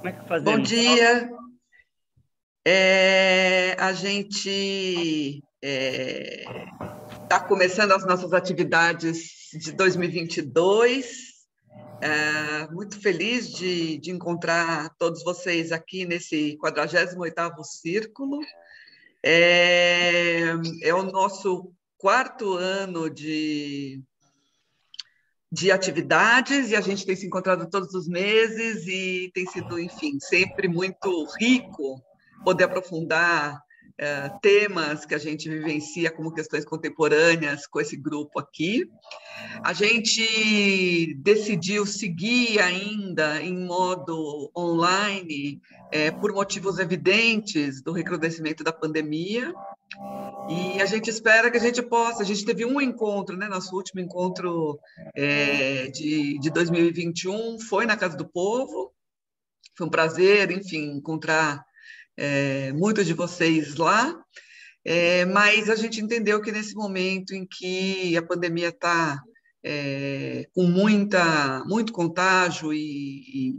Como é que Bom fazemos? dia. A gente está começando as nossas atividades de 2022. Muito feliz de encontrar todos vocês aqui nesse 48º Círculo. É o nosso quarto ano de atividades e a gente tem se encontrado todos os meses e tem sido, enfim, sempre muito rico poder aprofundar temas que a gente vivencia como questões contemporâneas com esse grupo aqui. A gente decidiu seguir ainda em modo online por motivos evidentes do recrudescimento da pandemia. E a gente espera que a gente possa. A gente teve um encontro, né? Nosso último encontro de 2021 foi na Casa do Povo. Foi um prazer, enfim, encontrar muitos de vocês lá. Mas a gente entendeu que nesse momento em que a pandemia está com muito contágio e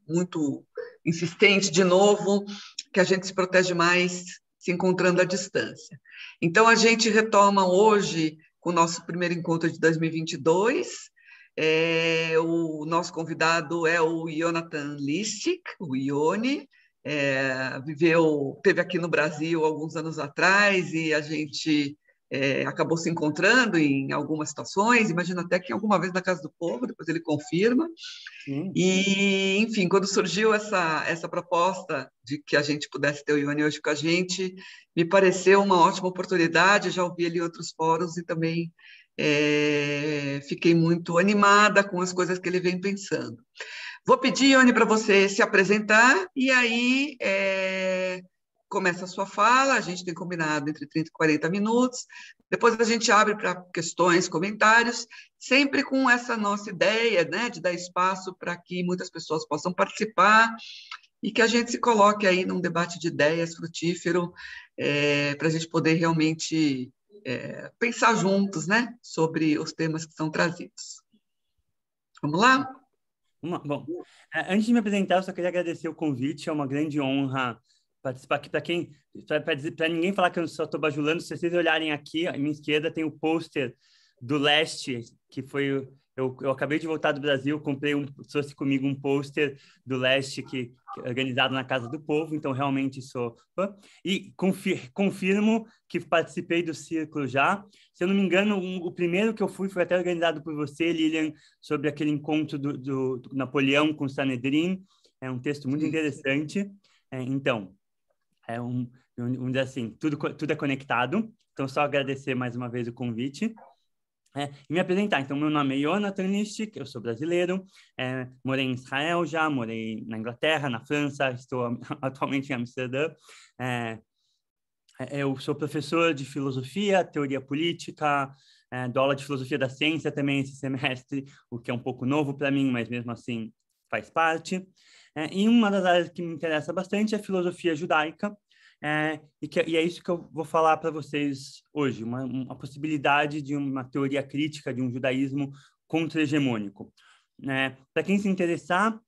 muito insistente de novo, que a gente se protege mais se encontrando à distância. Então, a gente retoma hoje com o nosso primeiro encontro de 2022. O nosso convidado é o Jonathan Listic, o Ione, teve aqui no Brasil alguns anos atrás e a gente acabou se encontrando em algumas situações, imagino até que alguma vez na Casa do Povo, depois ele confirma. E, enfim, quando surgiu essa proposta de que a gente pudesse ter o Ione hoje com a gente, me pareceu uma ótima oportunidade, já ouvi ele em outros fóruns e também fiquei muito animada com as coisas que ele vem pensando. Vou pedir, Ione, para você se apresentar e aí começa a sua fala. A gente tem combinado entre 30 e 40 minutos. Depois a gente abre para questões, comentários, sempre com essa nossa ideia, né, de dar espaço para que muitas pessoas possam participar e que a gente se coloque aí num debate de ideias frutífero para a gente poder realmente pensar juntos, né, sobre os temas que são trazidos. Vamos lá? Bom, antes de me apresentar, eu só queria agradecer o convite. É uma grande honra participar aqui. Para ninguém falar que eu só estou bajulando, se vocês olharem aqui, à minha esquerda tem o pôster do Leste, que foi... Eu acabei de voltar do Brasil, trouxe comigo um pôster do Leste que organizado na Casa do Povo, então realmente sou fã. E confirmo que participei do Círculo já. Se eu não me engano, o primeiro que eu fui foi até organizado por você, Lilian, sobre aquele encontro do Napoleão com o Sanedrim. É um texto muito interessante. Então, vamos dizer assim, tudo é conectado. Então, só agradecer mais uma vez o convite. E me apresentar. Então, meu nome é Jonathan Listic, eu sou brasileiro, morei em Israel já, morei na Inglaterra, na França, estou atualmente em Amsterdã. Eu sou professor de filosofia, teoria política, dou aula de filosofia da ciência também esse semestre, o que é um pouco novo para mim, mas mesmo assim faz parte. E uma das áreas que me interessa bastante é a filosofia judaica, e é isso que eu vou falar para vocês hoje, uma possibilidade de uma teoria crítica de um judaísmo contra-hegemônico. Para quem se interessar,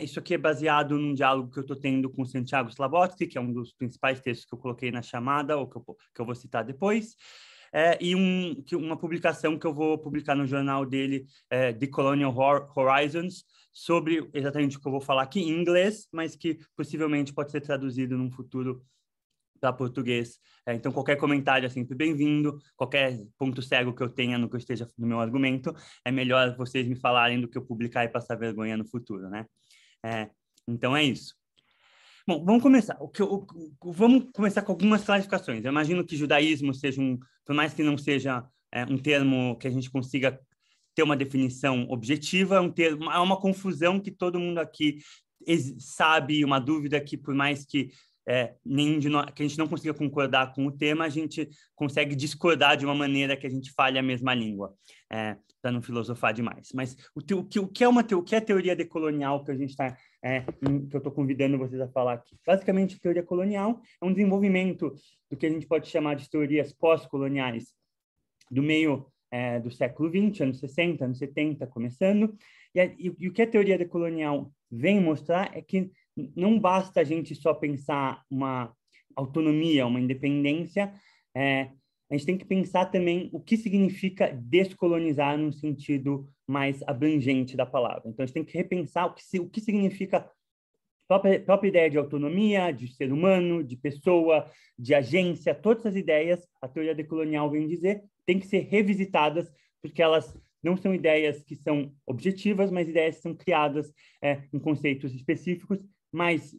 isso aqui é baseado num diálogo que eu estou tendo com Santiago Slavotsky, que é um dos principais textos que eu coloquei na chamada, ou que eu vou citar depois, e uma publicação que eu vou publicar no jornal dele, The Colonial Horizons, sobre exatamente o que eu vou falar aqui em inglês, mas que possivelmente pode ser traduzido num futuro para português. Então, qualquer comentário é sempre bem-vindo, qualquer ponto cego que eu tenha no que eu esteja no meu argumento, é melhor vocês me falarem do que eu publicar e passar vergonha no futuro, né? Então, é isso. Bom, vamos começar. Vamos começar com algumas clarificações. Eu imagino que judaísmo seja por mais que não seja um termo que a gente consiga ter uma definição objetiva, é uma confusão que todo mundo aqui sabe, uma dúvida que, por mais que nenhum de nós, que a gente não consiga concordar com o tema, a gente consegue discordar de uma maneira que a gente fale a mesma língua, para não filosofar demais. Mas o que é teoria decolonial que a gente está, que eu estou convidando vocês a falar aqui? Basicamente, teoria colonial é um desenvolvimento do que a gente pode chamar de teorias pós-coloniais do meio do século XX, anos 60, anos 70, começando. E o que a teoria decolonial vem mostrar é que não basta a gente só pensar uma autonomia, uma independência, a gente tem que pensar também o que significa descolonizar num sentido mais abrangente da palavra. Então, a gente tem que repensar o que significa a própria ideia de autonomia, de ser humano, de pessoa, de agência, todas as ideias, a teoria decolonial vem dizer, têm que ser revisitadas, porque elas não são ideias que são objetivas, mas ideias que são criadas em conceitos específicos, mais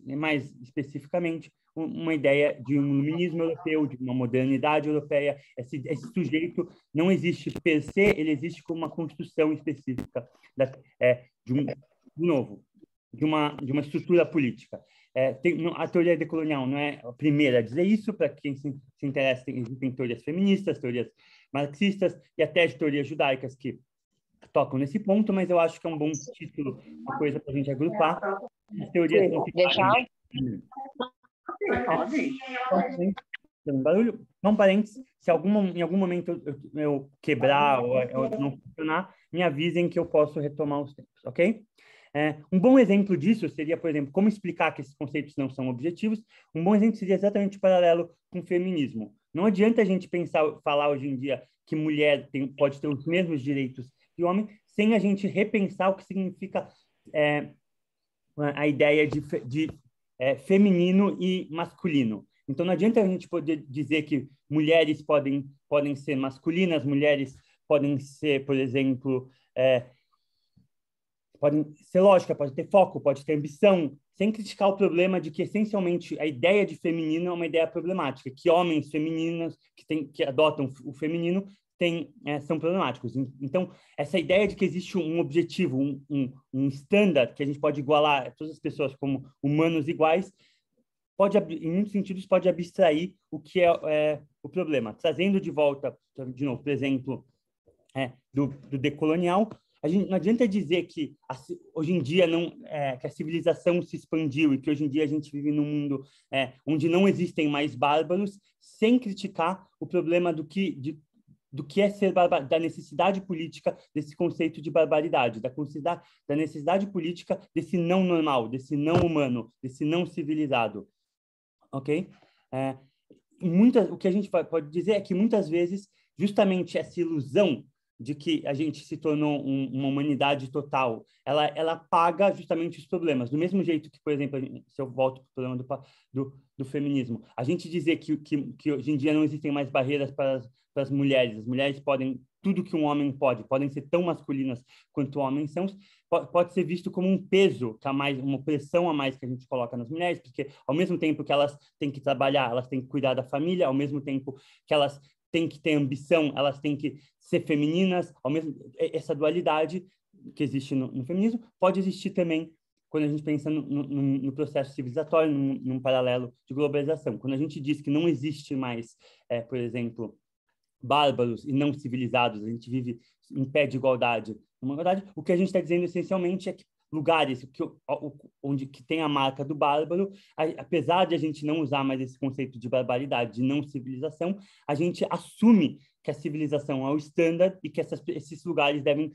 especificamente, uma ideia de um iluminismo europeu, de uma modernidade europeia. Esse sujeito não existe per se, ele existe como uma construção específica de uma estrutura política. A teoria decolonial não é a primeira a dizer isso, para quem se interessa, existem teorias feministas, teorias marxistas e até teorias judaicas que tocam nesse ponto, mas eu acho que é um bom título, uma coisa para a gente agrupar. As teorias não ficarem... Tem um barulho. Um parênteses, se em algum momento eu quebrar ou não funcionar, me avisem que eu posso retomar os tempos, ok? Um bom exemplo disso seria, por exemplo, como explicar que esses conceitos não são objetivos. Um bom exemplo seria exatamente o paralelo com o feminismo. Não adianta a gente falar hoje em dia que mulher pode ter os mesmos direitos que homem, sem a gente repensar o que significa a ideia de feminino e masculino. Então, não adianta a gente poder dizer que mulheres podem ser masculinas, mulheres podem ser, por exemplo, podem ser lógica, pode ter foco, pode ter ambição, sem criticar o problema de que, essencialmente, a ideia de feminino é uma ideia problemática, que homens femininos que adotam o feminino são problemáticos. Então, essa ideia de que existe um objetivo, um standard que a gente pode igualar todas as pessoas como humanos iguais, em muitos sentidos, pode abstrair o que é o problema. Trazendo de volta, de novo, por exemplo, do decolonial, não adianta dizer que hoje em dia que a civilização se expandiu e que hoje em dia a gente vive num mundo onde não existem mais bárbaros, sem criticar o problema do que é ser bárbaro, da necessidade política desse conceito de barbaridade, da necessidade política desse não normal, desse não humano, desse não civilizado. Ok? O que a gente pode dizer é que muitas vezes, justamente essa ilusão de que a gente se tornou uma humanidade total, ela paga justamente os problemas. Do mesmo jeito que, por exemplo, se eu volto para o problema do feminismo, a gente dizer que hoje em dia não existem mais barreiras para as mulheres podem tudo que um homem podem ser tão masculinas quanto homens são, pode ser visto como um peso, uma pressão a mais que a gente coloca nas mulheres, porque ao mesmo tempo que elas têm que trabalhar, elas têm que cuidar da família, ao mesmo tempo que elas têm que ter ambição, elas têm que ser femininas, essa dualidade que existe no feminismo pode existir também quando a gente pensa no processo civilizatório, num paralelo de globalização. Quando a gente diz que não existe mais, por exemplo, bárbaros e não civilizados, a gente vive em pé de igualdade. O que a gente está dizendo essencialmente é que lugares onde tem a marca do bárbaro, apesar de a gente não usar mais esse conceito de barbaridade, de não civilização, a gente assume que a civilização é o standard e que esses lugares devem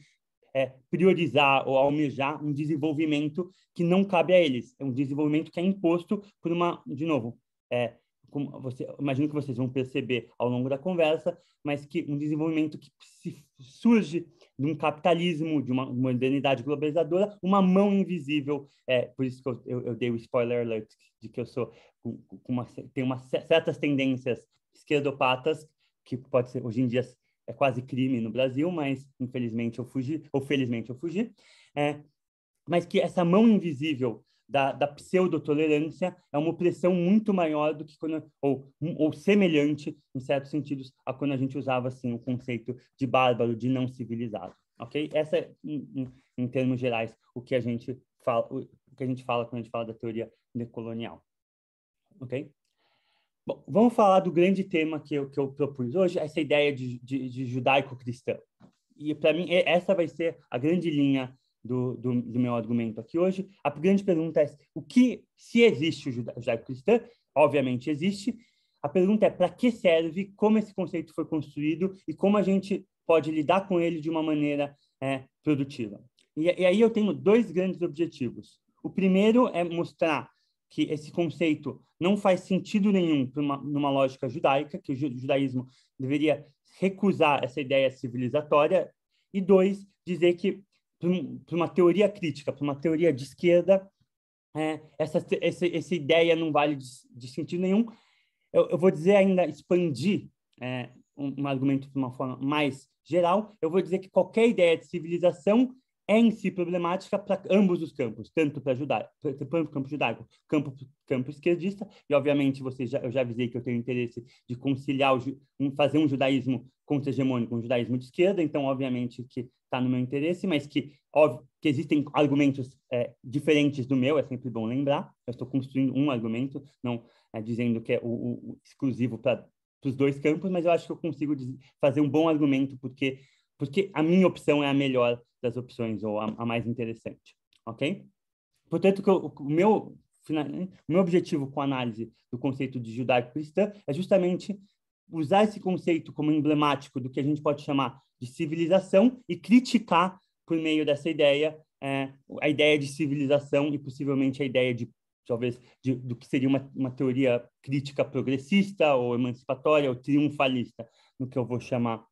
priorizar ou almejar um desenvolvimento que não cabe a eles. É um desenvolvimento que é imposto por de novo, imagino que vocês vão perceber ao longo da conversa, mas que um desenvolvimento que surge de um capitalismo, de uma modernidade globalizadora, uma mão invisível, por isso que eu dei o spoiler alert, de que eu sou tenho certas tendências esquerdopatas, que pode ser, hoje em dia, é quase crime no Brasil, mas infelizmente eu fugi, ou felizmente eu fugi, mas que essa mão invisível da pseudo-tolerância é uma opressão muito maior do que ou semelhante, em certos sentidos, a quando a gente usava assim, o conceito de bárbaro, de não civilizado. Ok? Essa é, em termos gerais, o que a gente fala quando a gente fala da teoria decolonial. Ok? Bom, vamos falar do grande tema que eu propus hoje, essa ideia de judaico-cristã. E, para mim, essa vai ser a grande linha do meu argumento aqui hoje. A grande pergunta é se existe o judaico-cristã, obviamente existe. A pergunta é para que serve, como esse conceito foi construído e como a gente pode lidar com ele de uma maneira produtiva. E aí eu tenho dois grandes objetivos. O primeiro é mostrar que esse conceito não faz sentido nenhum numa lógica judaica, que o judaísmo deveria recusar essa ideia civilizatória. E dois, dizer que, para uma teoria crítica, para uma teoria de esquerda, essa ideia não vale de sentido nenhum. Eu vou dizer ainda, expandir um argumento de uma forma mais geral, eu vou dizer que qualquer ideia de civilização é em si problemática para ambos os campos, tanto para o campo judaico, campo esquerdista, e obviamente eu já avisei que eu tenho interesse de conciliar, fazer um judaísmo contra-hegemônico, um judaísmo de esquerda, então obviamente que está no meu interesse, mas que, óbvio, que existem argumentos diferentes do meu, é sempre bom lembrar, eu estou construindo um argumento, não dizendo que é o exclusivo para os dois campos, mas eu acho que eu consigo fazer um bom argumento, porque a minha opção é a melhor das opções, ou a mais interessante, ok? Portanto, o meu objetivo com a análise do conceito de judaico-cristã é justamente usar esse conceito como emblemático do que a gente pode chamar de civilização e criticar, por meio dessa ideia, a ideia de civilização e possivelmente a ideia de, talvez, do que seria uma teoria crítica progressista ou emancipatória ou triunfalista, no que eu vou chamar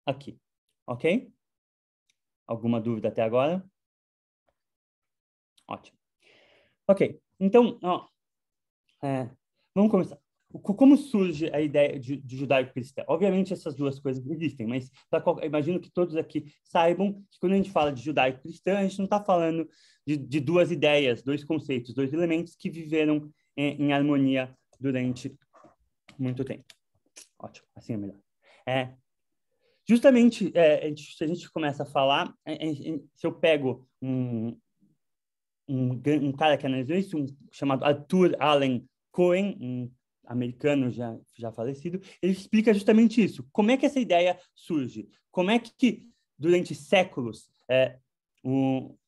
aqui, ok? Alguma dúvida até agora? Ótimo. Ok, então, vamos começar. Como surge a ideia de judaico-cristã? Obviamente, essas duas coisas existem, mas imagino que todos aqui saibam que quando a gente fala de judaico-cristã, a gente não está falando de duas ideias, dois conceitos, dois elementos que viveram em harmonia durante muito tempo. Ótimo, assim é melhor. Justamente, se a gente começa a falar, se eu pego um cara que analisou isso, chamado Arthur Allen Cohen, um americano já falecido, ele explica justamente isso. Como é que essa ideia surge? Como é que, durante séculos,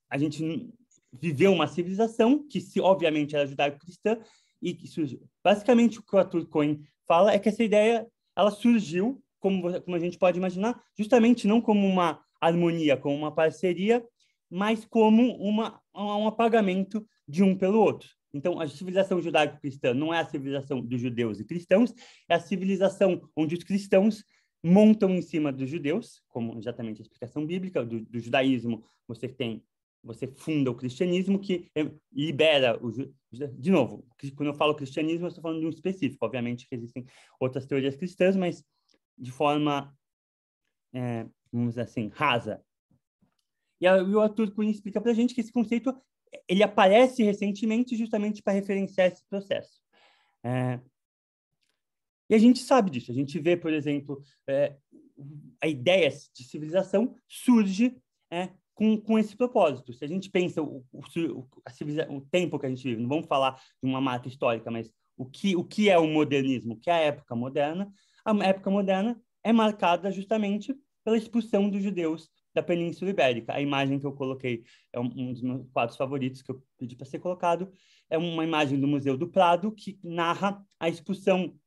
a gente viveu uma civilização que, obviamente, era judaico-cristã e que surgiu. Basicamente, o que o Arthur Cohen fala é que essa ideia ela surgiu, como a gente pode imaginar, justamente não como uma harmonia, como uma parceria, mas como um apagamento de um pelo outro. Então, a civilização judaico-cristã não é a civilização dos judeus e cristãos, é a civilização onde os cristãos montam em cima dos judeus, como exatamente a explicação bíblica do judaísmo, você funda o cristianismo, que libera de novo, quando eu falo cristianismo, eu estou falando de um específico, obviamente que existem outras teorias cristãs, mas de forma, vamos dizer assim, rasa. E o Arthur Cohen explica para a gente que esse conceito ele aparece recentemente justamente para referenciar esse processo. E a gente sabe disso. A gente vê, por exemplo, a ideia de civilização surge com esse propósito. Se a gente pensa o tempo que a gente vive, não vamos falar de uma marca histórica, mas o que é o modernismo, o que é a época moderna é marcada justamente pela expulsão dos judeus da Península Ibérica. A imagem que eu coloquei é um dos meus quadros favoritos que eu pedi para ser colocado. É uma imagem do Museu do Prado que narra a expulsão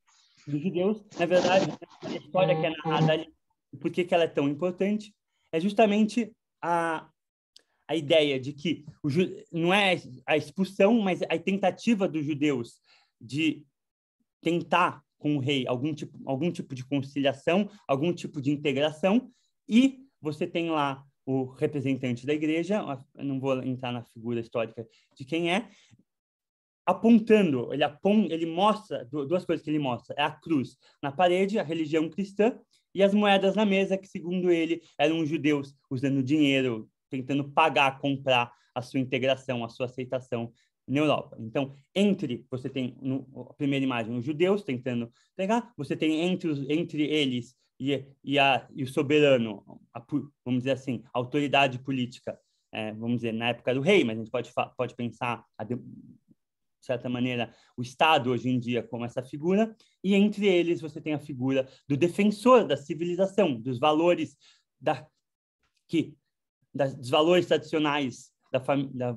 dos judeus. Na verdade, a história que é narrada ali, por que ela é tão importante, é justamente a ideia de que não é a expulsão, mas a tentativa dos judeus de tentar com o rei algum tipo de conciliação, algum tipo de integração, e você tem lá o representante da igreja, eu não vou entrar na figura histórica de quem é, apontando, ele mostra, duas coisas que ele mostra, é a cruz na parede, a religião cristã, e as moedas na mesa, que segundo ele eram os judeus usando dinheiro, tentando pagar, comprar a sua integração, a sua aceitação na Europa. Então, você tem, a primeira imagem, os judeus tentando pegar, você tem entre eles e o soberano, vamos dizer assim, a autoridade política, vamos dizer, na época do rei, mas a gente pode pensar, de certa maneira, o Estado hoje em dia como essa figura, e entre eles você tem a figura do defensor da civilização, dos valores dos valores tradicionais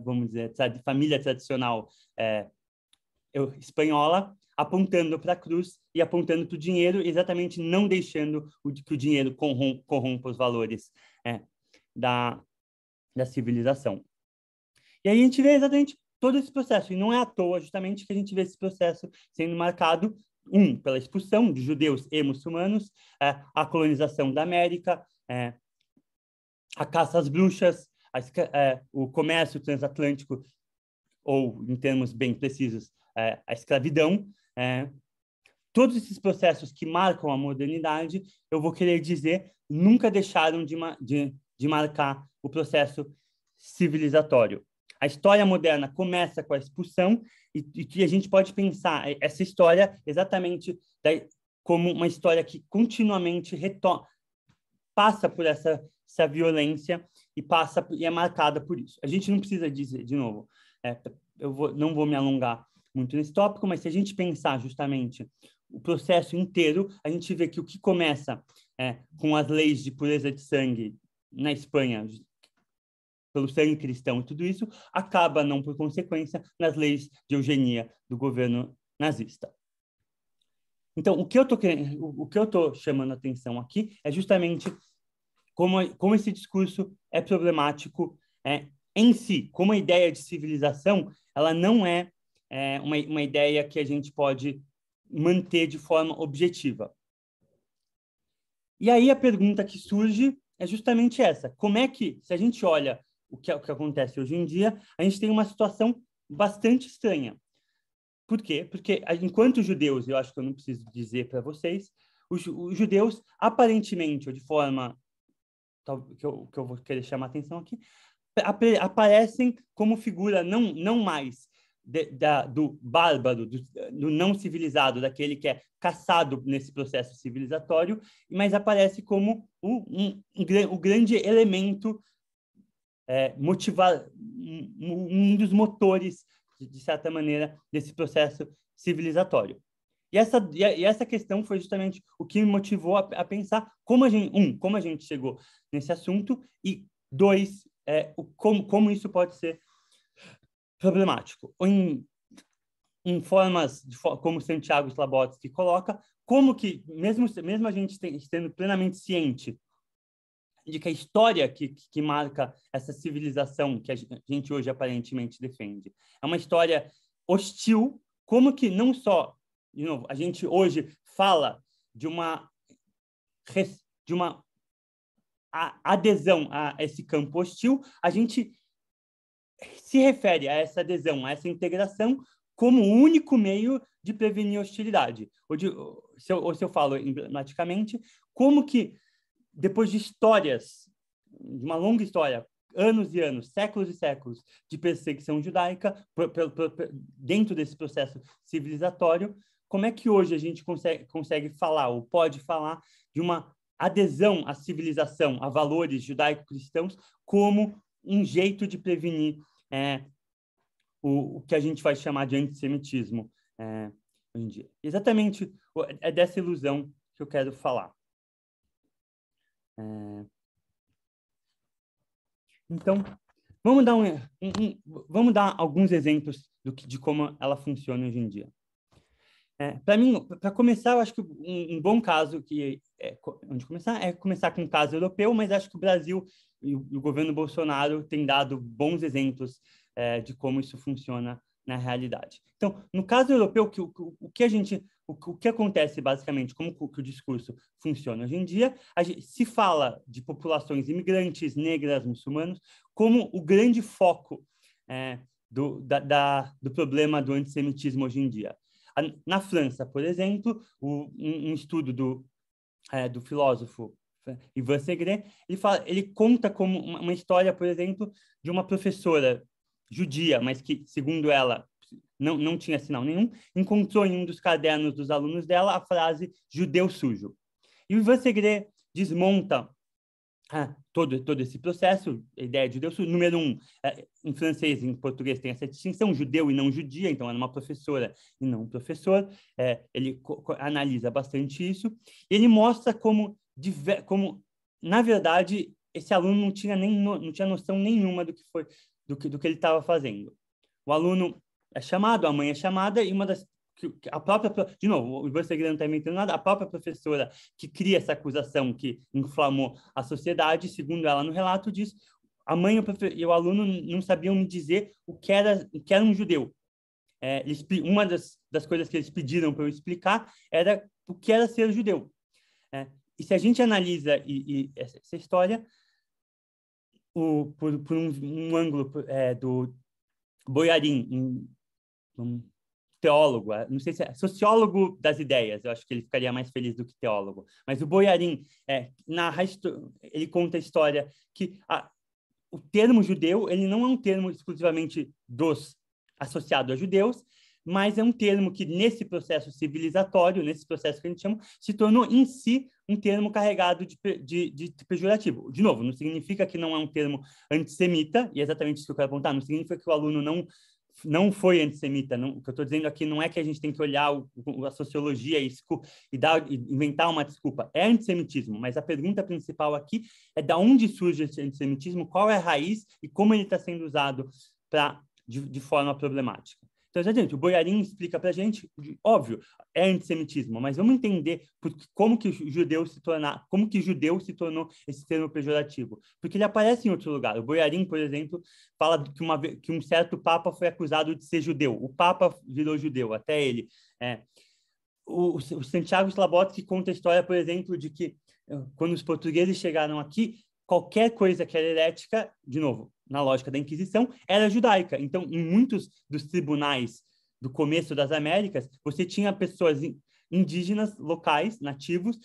vamos dizer, família tradicional espanhola, apontando para a cruz e apontando para o dinheiro, exatamente não deixando que o dinheiro corrompa os valores da civilização. E aí a gente vê exatamente todo esse processo, e não é à toa justamente que a gente vê esse processo sendo marcado, pela expulsão de judeus e muçulmanos, a colonização da América, a caça às bruxas, o comércio transatlântico, ou, em termos bem precisos, a escravidão. Todos esses processos que marcam a modernidade, eu vou querer dizer, nunca deixaram de marcar o processo civilizatório. A história moderna começa com a expulsão e que a gente pode pensar essa história exatamente como uma história que continuamente passa por essa violência e é marcada por isso. A gente não precisa dizer, de novo, não vou me alongar muito nesse tópico, mas se a gente pensar justamente o processo inteiro, a gente vê que o que começa com as leis de pureza de sangue na Espanha, pelo sangue cristão e tudo isso, acaba, não por consequência, nas leis de eugenia do governo nazista. Então, o que eu estou chamando a atenção aqui é justamente como esse discurso é problemático em si, como a ideia de civilização, ela não é, uma ideia que a gente pode manter de forma objetiva. E aí a pergunta que surge é justamente essa: como é que, se a gente olha o que acontece hoje em dia, a gente tem uma situação bastante estranha. Por quê? Porque, enquanto judeus, eu acho que eu não preciso dizer para vocês, os judeus, aparentemente, ou de forma que eu vou querer chamar a atenção aqui, aparecem como figura não mais do bárbaro, do não civilizado, daquele que é caçado nesse processo civilizatório, mas aparece como o grande elemento um dos motores, de certa maneira, desse processo civilizatório. E essa questão foi justamente o que me motivou a pensar como a gente chegou nesse assunto, e dois, como isso pode ser problemático. Em formas, como Santiago Slabotsky coloca, como que, mesmo a gente estando plenamente ciente de que a história que marca essa civilização que a gente hoje aparentemente defende é uma história hostil, como que não só, de novo, a gente hoje fala de uma adesão a esse campo hostil, a gente se refere a essa adesão, a essa integração como o único meio de prevenir hostilidade. Se eu falo emblematicamente, como que depois de uma longa história, anos e anos, séculos e séculos de perseguição judaica, dentro desse processo civilizatório, como é que hoje a gente consegue falar, ou pode falar, de uma adesão à civilização, a valores judaico-cristãos, como um jeito de prevenir o que a gente vai chamar de antissemitismo hoje em dia? Exatamente é dessa ilusão que eu quero falar. Então, vamos dar alguns exemplos de como ela funciona hoje em dia. Para mim, para começar, eu acho que um bom caso onde começar é começar com um caso europeu, mas acho que o Brasil e o governo Bolsonaro têm dado bons exemplos de como isso funciona na realidade. Então, no caso europeu, o que acontece basicamente, como que o discurso funciona hoje em dia, se fala de populações imigrantes, negras, muçulmanos, como o grande foco do problema do antissemitismo hoje em dia. Na França, por exemplo, um estudo do filósofo Ivan Segret, ele conta como uma história, por exemplo, de uma professora judia, mas que, segundo ela, não tinha sinal nenhum, encontrou em um dos cadernos dos alunos dela a frase judeu sujo. E o Ivan Segret desmonta todo esse processo, a ideia de judeu sujo. Número um, em francês e em português tem essa distinção, judeu e não judia, então era uma professora e não um professor. Ele analisa bastante isso. E ele mostra como, na verdade, esse aluno não tinha noção nenhuma do que ele estava fazendo. O aluno é chamado, a mãe é chamada, e a própria, de novo, o Ivan Segret não está inventando nada, a própria professora que cria essa acusação que inflamou a sociedade, segundo ela no relato, diz: e o aluno não sabiam me dizer o que era um judeu. Uma das coisas que eles pediram para eu explicar era o que era ser judeu. E se a gente analisa essa história por um ângulo do Boyarin, um teólogo, não sei se é sociólogo das ideias, eu acho que ele ficaria mais feliz do que teólogo, mas o Boyarin ele conta a história que o termo judeu ele não é um termo exclusivamente associado a judeus, mas é um termo que, nesse processo civilizatório, nesse processo que a gente chama, se tornou em si um termo carregado de pejorativo. De novo, não significa que não é um termo antissemita, e é exatamente isso que eu quero apontar, não significa que o aluno não foi antissemita. Não, o que eu estou dizendo aqui não é que a gente tem que olhar a sociologia e inventar uma desculpa. É antissemitismo, mas a pergunta principal aqui é de onde surge esse antissemitismo, qual é a raiz e como ele está sendo usado de forma problemática. Então, gente, o Boyarin explica para a gente, óbvio, é antissemitismo, mas vamos entender como que judeu se tornou esse termo pejorativo. Porque ele aparece em outro lugar. O Boyarin, por exemplo, fala que um certo papa foi acusado de ser judeu. O papa virou judeu, até ele. O Santiago Slabotsky conta a história, por exemplo, de que quando os portugueses chegaram aqui, qualquer coisa que era herética, de novo, na lógica da Inquisição, era judaica. Então, em muitos dos tribunais do começo das Américas, você tinha pessoas indígenas, locais, nativos,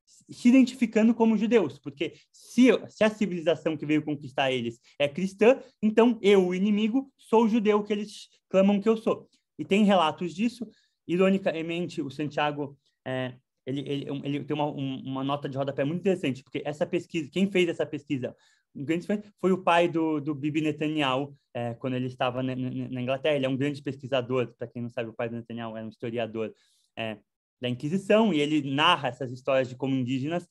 se identificando como judeus, porque se a civilização que veio conquistar eles é cristã, então eu, o inimigo, sou o judeu que eles clamam que eu sou. E tem relatos disso. Ironicamente, o Santiago ele tem uma nota de rodapé muito interessante, porque essa pesquisa, quem fez essa pesquisa, um grande foi o pai do Bibi Netanyahu, quando ele estava na Inglaterra. Ele é um grande pesquisador, para quem não sabe, o pai do Netanyahu era um historiador da Inquisição, e ele narra essas histórias de como indígenas.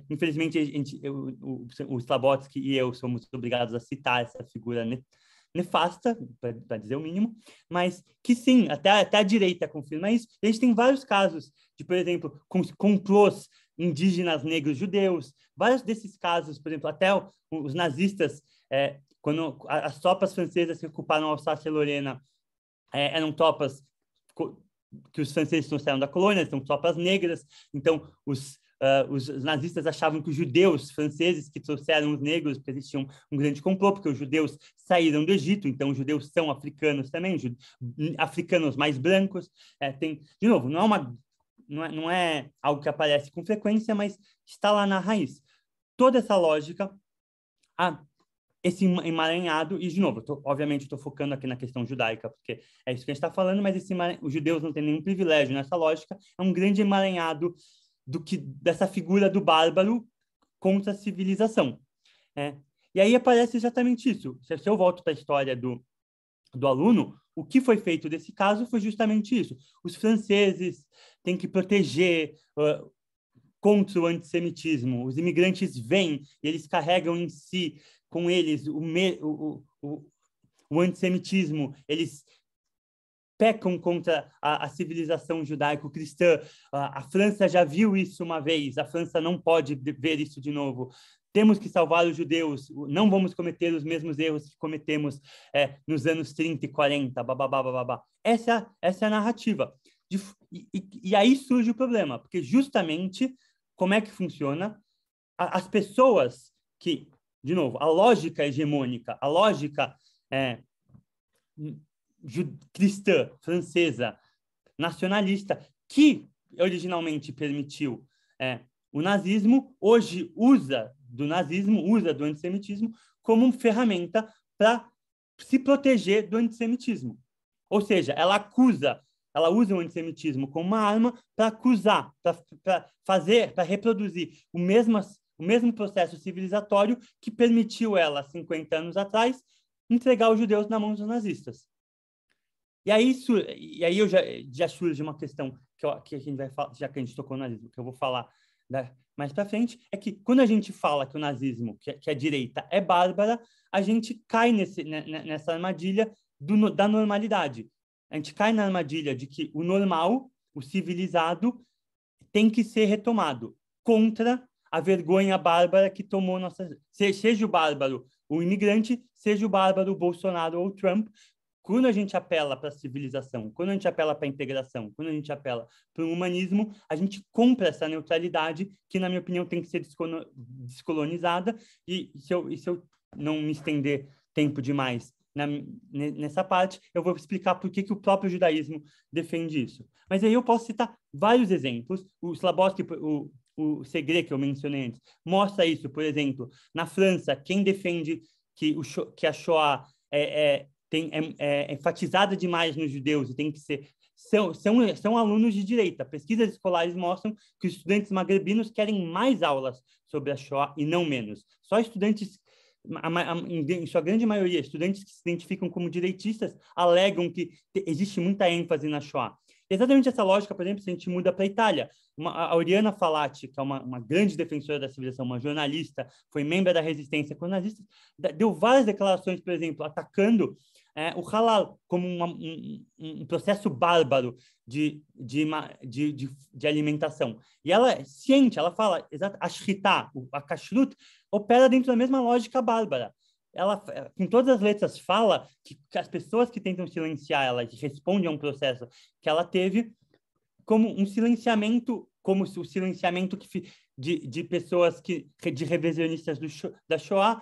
Infelizmente, o Slabotsky e eu somos obrigados a citar essa figura nefasta, para dizer o mínimo, mas que sim, até a direita confirma isso. A gente tem vários casos de, por exemplo, complôs indígenas negros judeus, vários desses casos, por exemplo, até os nazistas, quando as tropas francesas que ocuparam Alsácia-Lorena eram tropas que os franceses trouxeram da colônia, são tropas negras, então os nazistas achavam que os judeus franceses que trouxeram os negros, porque existia um grande complô, porque os judeus saíram do Egito, então os judeus são africanos também, africanos mais brancos. De novo, não é algo que aparece com frequência, mas está lá na raiz. Toda essa lógica, esse emaranhado, e de novo, obviamente estou focando aqui na questão judaica, porque é isso que a gente está falando, mas os judeus não têm nenhum privilégio nessa lógica, é um grande emaranhado dessa figura do bárbaro contra a civilização. E aí aparece exatamente isso. Se eu volto para a história do aluno, o que foi feito desse caso foi justamente isso. Os franceses têm que proteger contra o antissemitismo. Os imigrantes vêm e eles carregam em si, com eles, o antissemitismo. Eles pecam contra a civilização judaico-cristã. A França já viu isso uma vez, a França não pode ver isso de novo. Temos que salvar os judeus, não vamos cometer os mesmos erros que cometemos nos anos 30 e 40, bababá, bababá. Essa é a narrativa. E aí surge o problema, porque justamente como é que funciona? As pessoas que, de novo, a lógica hegemônica, a lógica cristã, francesa, nacionalista, que originalmente permitiu o nazismo, hoje usa do antissemitismo como ferramenta para se proteger do antissemitismo. Ou seja, ela usa o antissemitismo como uma arma para acusar, para reproduzir o mesmo processo civilizatório que permitiu ela, 50 anos atrás, entregar os judeus na mão dos nazistas. E aí já surge uma questão que a gente vai falar, já que a gente tocou no nazismo, que eu vou falar mais para frente, é que quando a gente fala que o nazismo, que a direita é bárbara, a gente cai nessa armadilha da normalidade. A gente cai na armadilha de que o normal, o civilizado, tem que ser retomado contra a vergonha bárbara que tomou seja o bárbaro o imigrante, seja o bárbaro, o Bolsonaro ou o Trump. Quando a gente apela para a civilização, quando a gente apela para a integração, quando a gente apela para o humanismo, a gente compra essa neutralidade que, na minha opinião, tem que ser descolonizada. E se eu não me estender tempo demais nessa parte, eu vou explicar por que o próprio judaísmo defende isso. Mas aí eu posso citar vários exemplos. O Slabowski, o Segre, que eu mencionei antes, mostra isso. Por exemplo, na França, quem defende que a Shoah é enfatizada demais nos judeus e tem que ser... São alunos de direita. Pesquisas escolares mostram que os estudantes magrebinos querem mais aulas sobre a Shoah e não menos. Só estudantes, em sua grande maioria, estudantes que se identificam como direitistas, alegam que existe muita ênfase na Shoah. Exatamente essa lógica, por exemplo, se a gente muda para a Itália. A Oriana Falati, que é uma grande defensora da civilização, uma jornalista, foi membro da resistência com nazistas, deu várias declarações, por exemplo, atacando o halal como um processo bárbaro de alimentação. E ela é ciente, ela fala, a shrita, a kashrut, opera dentro da mesma lógica bárbara. Ela, com todas as letras, fala que as pessoas que tentam silenciar ela e respondem a um processo que ela teve como um silenciamento, como o silenciamento de pessoas de revisionistas da Shoah,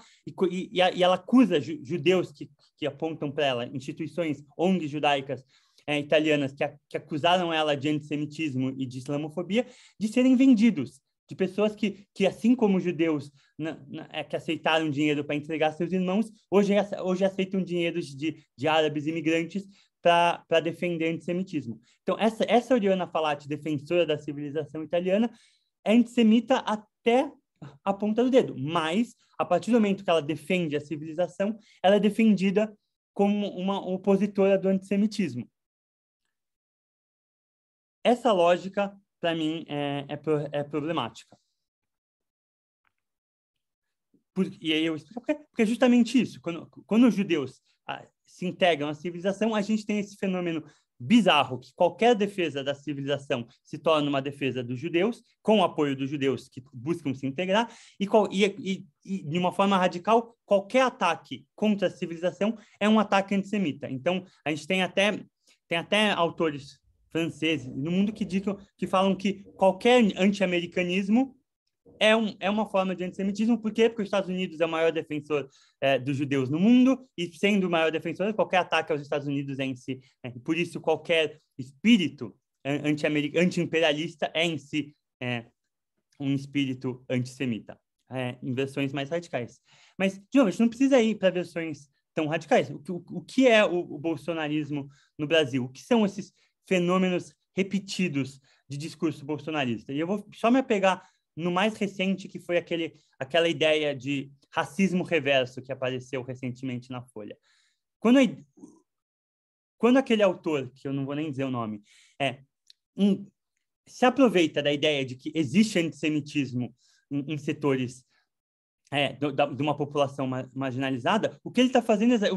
e ela acusa judeus que apontam para ela, instituições, ONGs judaicas italianas que acusaram ela de antissemitismo e de islamofobia, de serem vendidos, de pessoas que assim como judeus que aceitaram dinheiro para entregar seus irmãos, hoje aceitam dinheiros de árabes imigrantes para defender antissemitismo. Então, essa Oriana Falati, defensora da civilização italiana, é antissemita até a ponta do dedo, mas, a partir do momento que ela defende a civilização, ela é defendida como uma opositora do antissemitismo. Essa lógica, para mim, é problemática. E aí eu explico porque é justamente isso. Quando os judeus se integram à civilização, a gente tem esse fenômeno bizarro que qualquer defesa da civilização se torna uma defesa dos judeus, com o apoio dos judeus que buscam se integrar, e de uma forma radical, qualquer ataque contra a civilização é um ataque antissemita. Então, a gente tem até autores franceses no mundo que falam que qualquer anti-americanismo é uma forma de antissemitismo. Por quê? Porque os Estados Unidos é o maior defensor dos judeus no mundo, e sendo o maior defensor, qualquer ataque aos Estados Unidos é em si. Por isso, qualquer espírito anti-imperialista é em si um espírito antissemita, em versões mais radicais. Mas, de novo, a gente não precisa ir para versões tão radicais. O que é o bolsonarismo no Brasil? O que são esses fenômenos repetidos de discurso bolsonarista? E eu vou só me apegar no mais recente, que foi aquela ideia de racismo reverso que apareceu recentemente na Folha. Quando aquele autor, que eu não vou nem dizer o nome, se aproveita da ideia de que existe antissemitismo em setores de uma população marginalizada, o que ele está fazendo é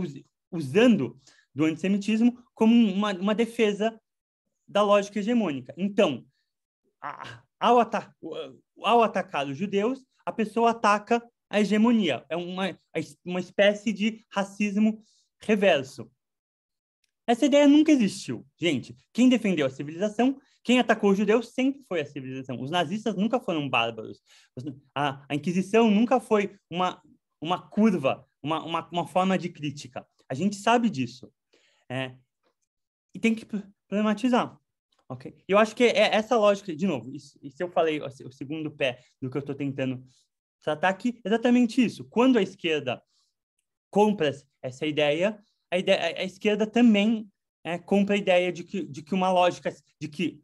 usando do antissemitismo como uma defesa da lógica hegemônica. Então, ao atacar os judeus, a pessoa ataca a hegemonia. É uma espécie de racismo reverso. Essa ideia nunca existiu. Gente, quem defendeu a civilização, quem atacou os judeus sempre foi a civilização. Os nazistas nunca foram bárbaros. A Inquisição nunca foi uma curva, uma forma de crítica. A gente sabe disso. E tem que problematizar. Okay? Eu acho que essa lógica, de novo, e se eu falei o segundo pé do que eu estou tentando tratar aqui, exatamente isso. Quando a esquerda compra essa ideia, a esquerda também compra a ideia de que uma lógica, de que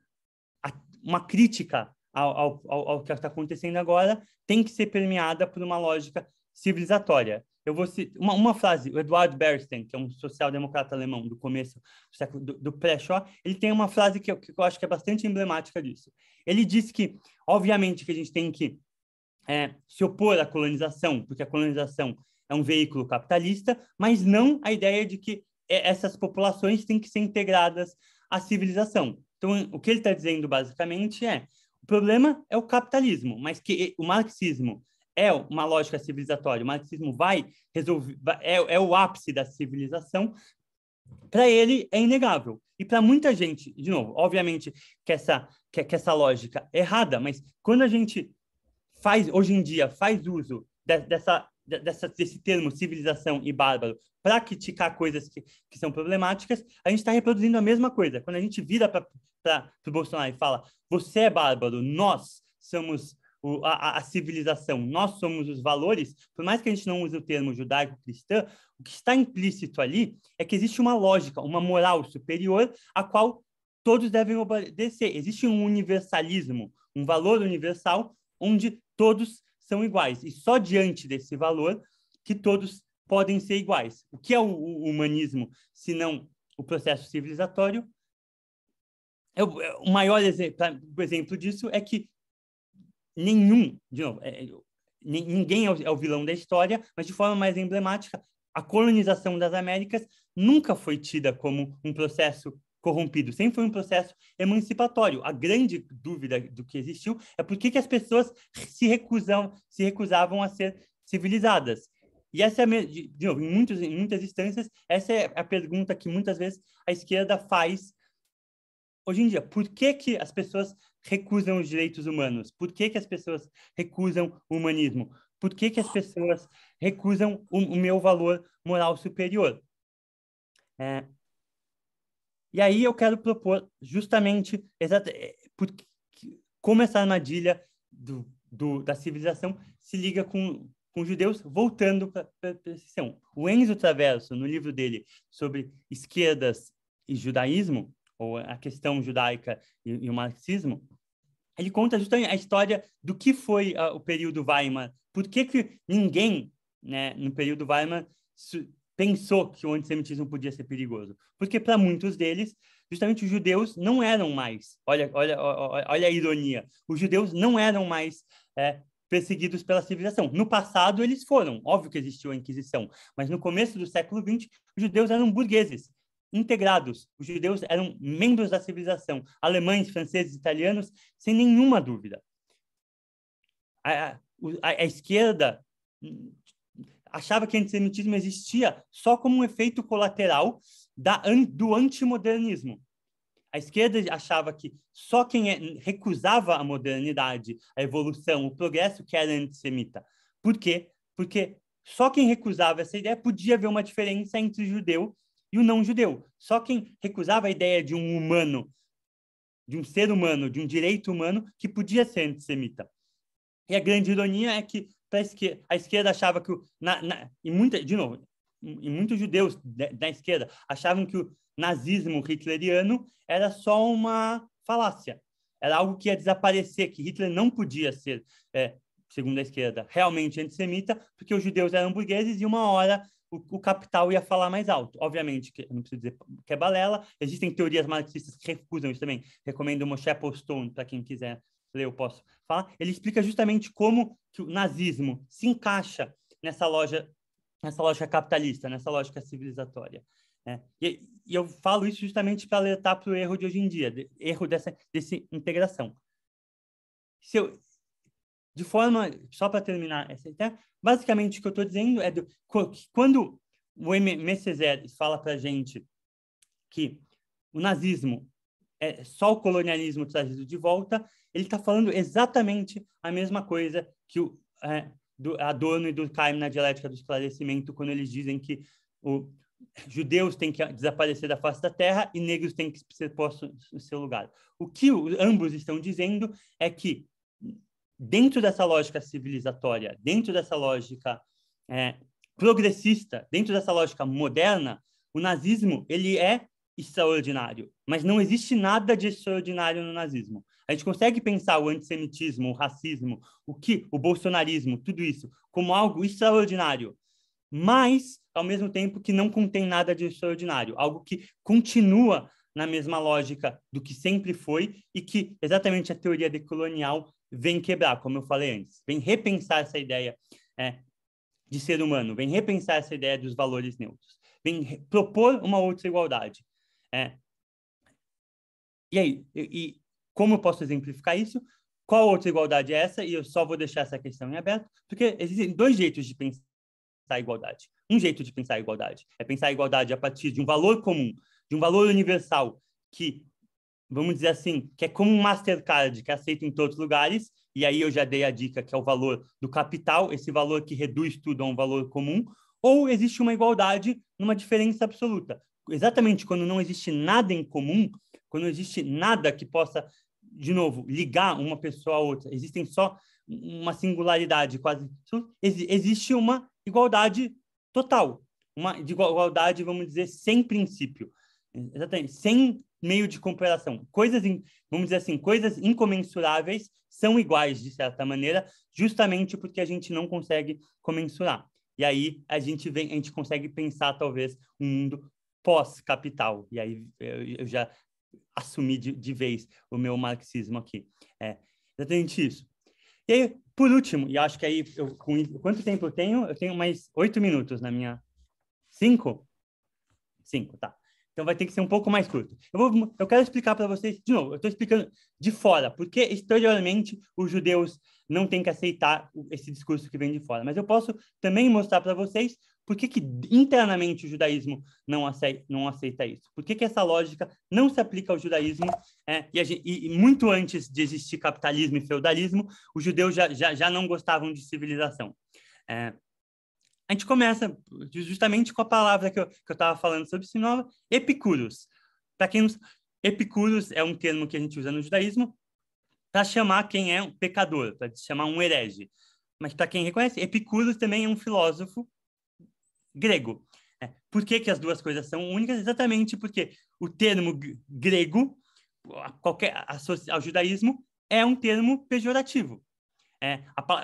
uma crítica ao que está acontecendo agora tem que ser permeada por uma lógica civilizatória. Eu vou citar uma frase, o Eduard Bernstein, que é um social-democrata alemão do começo do pré-Shoah, ele tem uma frase que eu acho que é bastante emblemática disso. Ele diz que, obviamente, que a gente tem que se opor à colonização, porque a colonização é um veículo capitalista, mas não a ideia de que essas populações têm que ser integradas à civilização. Então, o que ele está dizendo, basicamente, o problema é o capitalismo, mas que o marxismo é uma lógica civilizatória. O marxismo vai resolver, é o ápice da civilização. Para ele é inegável. E para muita gente, de novo, obviamente que essa lógica é errada, mas quando a gente hoje em dia, faz uso desse termo civilização e bárbaro para criticar coisas que são problemáticas, a gente está reproduzindo a mesma coisa. Quando a gente vira para o Bolsonaro e fala, você é bárbaro, nós somos a civilização, nós somos os valores, por mais que a gente não use o termo judaico-cristã, o que está implícito ali é que existe uma lógica, uma moral superior a qual todos devem obedecer. Existe um universalismo, um valor universal onde todos são iguais. E só diante desse valor que todos podem ser iguais. O que é o humanismo, se não o processo civilizatório? O maior exemplo disso é que ninguém é o vilão da história, mas de forma mais emblemática, a colonização das Américas nunca foi tida como um processo corrompido, sempre foi um processo emancipatório. A grande dúvida do que existiu é por que as pessoas se recusavam a ser civilizadas. E essa é, de novo, em muitas instâncias, essa é a pergunta que muitas vezes a esquerda faz hoje em dia. Por que as pessoas recusam os direitos humanos? Por que as pessoas recusam o humanismo? Por que as pessoas recusam o meu valor moral superior? E aí eu quero propor justamente como essa armadilha da civilização se liga com os judeus, voltando para a questão. O Enzo Traverso, no livro dele sobre esquerdas e judaísmo, ou a questão judaica e o marxismo, ele conta justamente a história do que foi o período Weimar. Por que ninguém, né, no período Weimar, pensou que o antissemitismo podia ser perigoso? Porque para muitos deles, justamente os judeus não eram mais, olha a ironia, os judeus não eram mais perseguidos pela civilização. No passado eles foram, óbvio que existiu a Inquisição, mas no começo do século XX, os judeus eram burgueses, integrados. Os judeus eram membros da civilização, alemães, franceses, italianos, sem nenhuma dúvida. A esquerda achava que o antissemitismo existia só como um efeito colateral do antimodernismo. A esquerda achava que só quem recusava a modernidade, a evolução, o progresso, que era antissemita. Por quê? Porque só quem recusava essa ideia podia ver uma diferença entre o judeu e o não-judeu. Só quem recusava a ideia de um humano, de um ser humano, de um direito humano, que podia ser antissemita. E a grande ironia é que a esquerda achava que muitos judeus da esquerda achavam que o nazismo hitleriano era só uma falácia, era algo que ia desaparecer, que Hitler não podia ser, segundo a esquerda, realmente antissemita, porque os judeus eram burgueses e uma hora o capital ia falar mais alto. Obviamente, não preciso dizer que é balela, existem teorias marxistas que refusam isso também. Recomendo o Moshe Postone, para quem quiser ler, eu posso falar. Ele explica justamente como que o nazismo se encaixa nessa lógica capitalista, nessa lógica civilizatória. E eu falo isso justamente para alertar para o erro de hoje em dia, erro dessa integração. De forma, só para terminar essa ideia, basicamente o que eu estou dizendo é que quando o Aimé Césaire fala para a gente que o nazismo é só o colonialismo trazido de volta, ele está falando exatamente a mesma coisa que do Adorno e Durkheim na dialética do esclarecimento, quando eles dizem que judeus têm que desaparecer da face da terra e negros têm que ser postos no seu lugar. O que ambos estão dizendo é que dentro dessa lógica civilizatória, dentro dessa lógica progressista, dentro dessa lógica moderna, o nazismo ele é extraordinário, mas não existe nada de extraordinário no nazismo. A gente consegue pensar o antissemitismo, o racismo, o bolsonarismo, tudo isso, como algo extraordinário, mas, ao mesmo tempo, que não contém nada de extraordinário, algo que continua na mesma lógica do que sempre foi e que exatamente a teoria decolonial vem quebrar, como eu falei antes, vem repensar essa ideia de ser humano, vem repensar essa ideia dos valores neutros, vem propor uma outra igualdade. E aí, como eu posso exemplificar isso? Qual outra igualdade é essa? E eu só vou deixar essa questão em aberto, porque existem dois jeitos de pensar a igualdade. Um jeito de pensar a igualdade é pensar a igualdade a partir de um valor comum, de um valor universal, que, vamos dizer assim, que é como um Mastercard, que é aceito em todos os lugares, e aí eu já dei a dica que é o valor do capital, esse valor que reduz tudo a um valor comum, ou existe uma igualdade numa diferença absoluta. Exatamente quando não existe nada em comum, quando não existe nada que possa, de novo, ligar uma pessoa a outra, existem só uma singularidade quase. Existe uma igualdade total, uma igualdade, vamos dizer, sem princípio. Exatamente, sem meio de comparação. Vamos dizer assim, coisas incomensuráveis são iguais, de certa maneira, justamente porque a gente não consegue comensurar. E aí a gente consegue pensar, talvez, um mundo pós-capital. E aí eu já assumi de vez o meu marxismo aqui. É exatamente isso. E aí, por último, e acho que aí, quanto tempo eu tenho? Eu tenho mais 8 minutos na minha... 5? 5, tá. Então vai ter que ser um pouco mais curto. Eu quero explicar para vocês, de novo, eu estou explicando de fora, porque exteriormente os judeus não têm que aceitar esse discurso que vem de fora. Mas eu posso também mostrar para vocês por que internamente o judaísmo não aceita isso. Por que essa lógica não se aplica ao judaísmo? E muito antes de existir capitalismo e feudalismo, os judeus já não gostavam de civilização. A gente começa justamente com a palavra que eu estava falando sobre Sinova, Epicúrios. Para quem não sabe, Epicúrios é um termo que a gente usa no judaísmo para chamar quem é um pecador, para chamar um herege. Mas para quem reconhece, Epicúrios também é um filósofo grego. Por que as duas coisas são únicas? Exatamente porque o termo grego, ao judaísmo, é um termo pejorativo.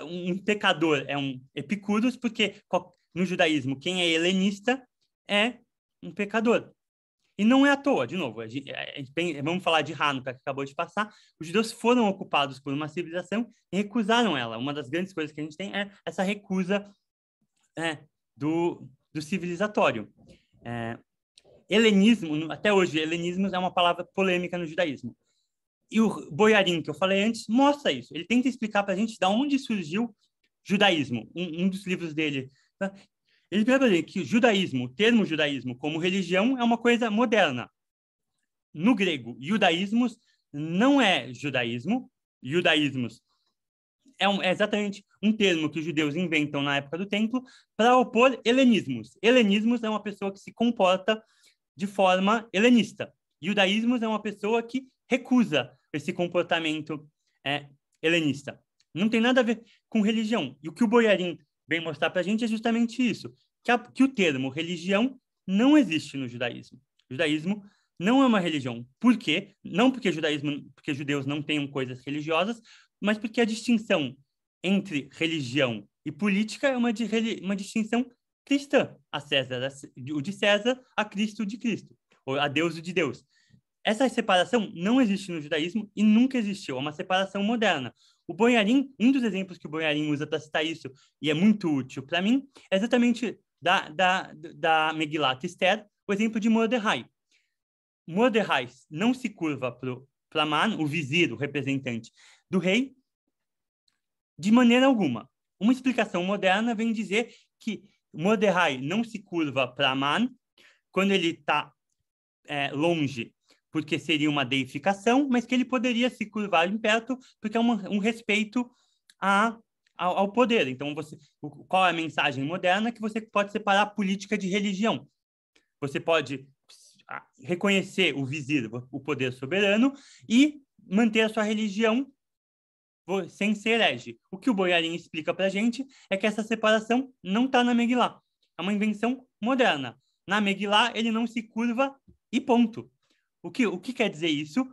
Um pecador é um epicúros, porque no judaísmo, quem é helenista é um pecador. E não é à toa, de novo, vamos falar de Hanukkah, que acabou de passar, os judeus foram ocupados por uma civilização e recusaram ela. Uma das grandes coisas que a gente tem é essa recusa do civilizatório. Helenismo, até hoje, helenismo é uma palavra polêmica no judaísmo. E o Boyarin, que eu falei antes, mostra isso. Ele tenta explicar para a gente de onde surgiu judaísmo. Um dos livros dele. Tá? Ele explica para a gente que o termo judaísmo como religião é uma coisa moderna. No grego, judaísmos não é judaísmo. Judaísmos é exatamente um termo que os judeus inventam na época do templo para opor helenismos. Helenismos é uma pessoa que se comporta de forma helenista. Judaísmos é uma pessoa que recusa esse comportamento helenista. Não tem nada a ver com religião. E o que o Boyarin vem mostrar para a gente é justamente isso, que o termo religião não existe no judaísmo. O judaísmo não é uma religião. Por quê? Não porque judeus não tenham coisas religiosas, mas porque a distinção entre religião e política é uma distinção cristã. A César, o de César, a Cristo, o de Cristo. Ou a Deus, o de Deus. Essa separação não existe no judaísmo e nunca existiu. É uma separação moderna. O Boyarin, um dos exemplos que o Boyarin usa para citar isso, e é muito útil para mim, é exatamente da Megilat Esther, o exemplo de Mordecai. Mordecai não se curva para Aman, o vizir, o representante do rei, de maneira alguma. Uma explicação moderna vem dizer que Mordecai não se curva para Aman quando ele está longe, porque seria uma deificação, mas que ele poderia se curvar em perto, porque é um respeito ao poder. Então, qual é a mensagem moderna? Que você pode separar a política de religião. Você pode reconhecer o vizir, o poder soberano, e manter a sua religião sem ser herege. O que o Boyarin explica para a gente é que essa separação não está na Megilá. É uma invenção moderna. Na Megilá, ele não se curva e ponto. O que quer dizer isso?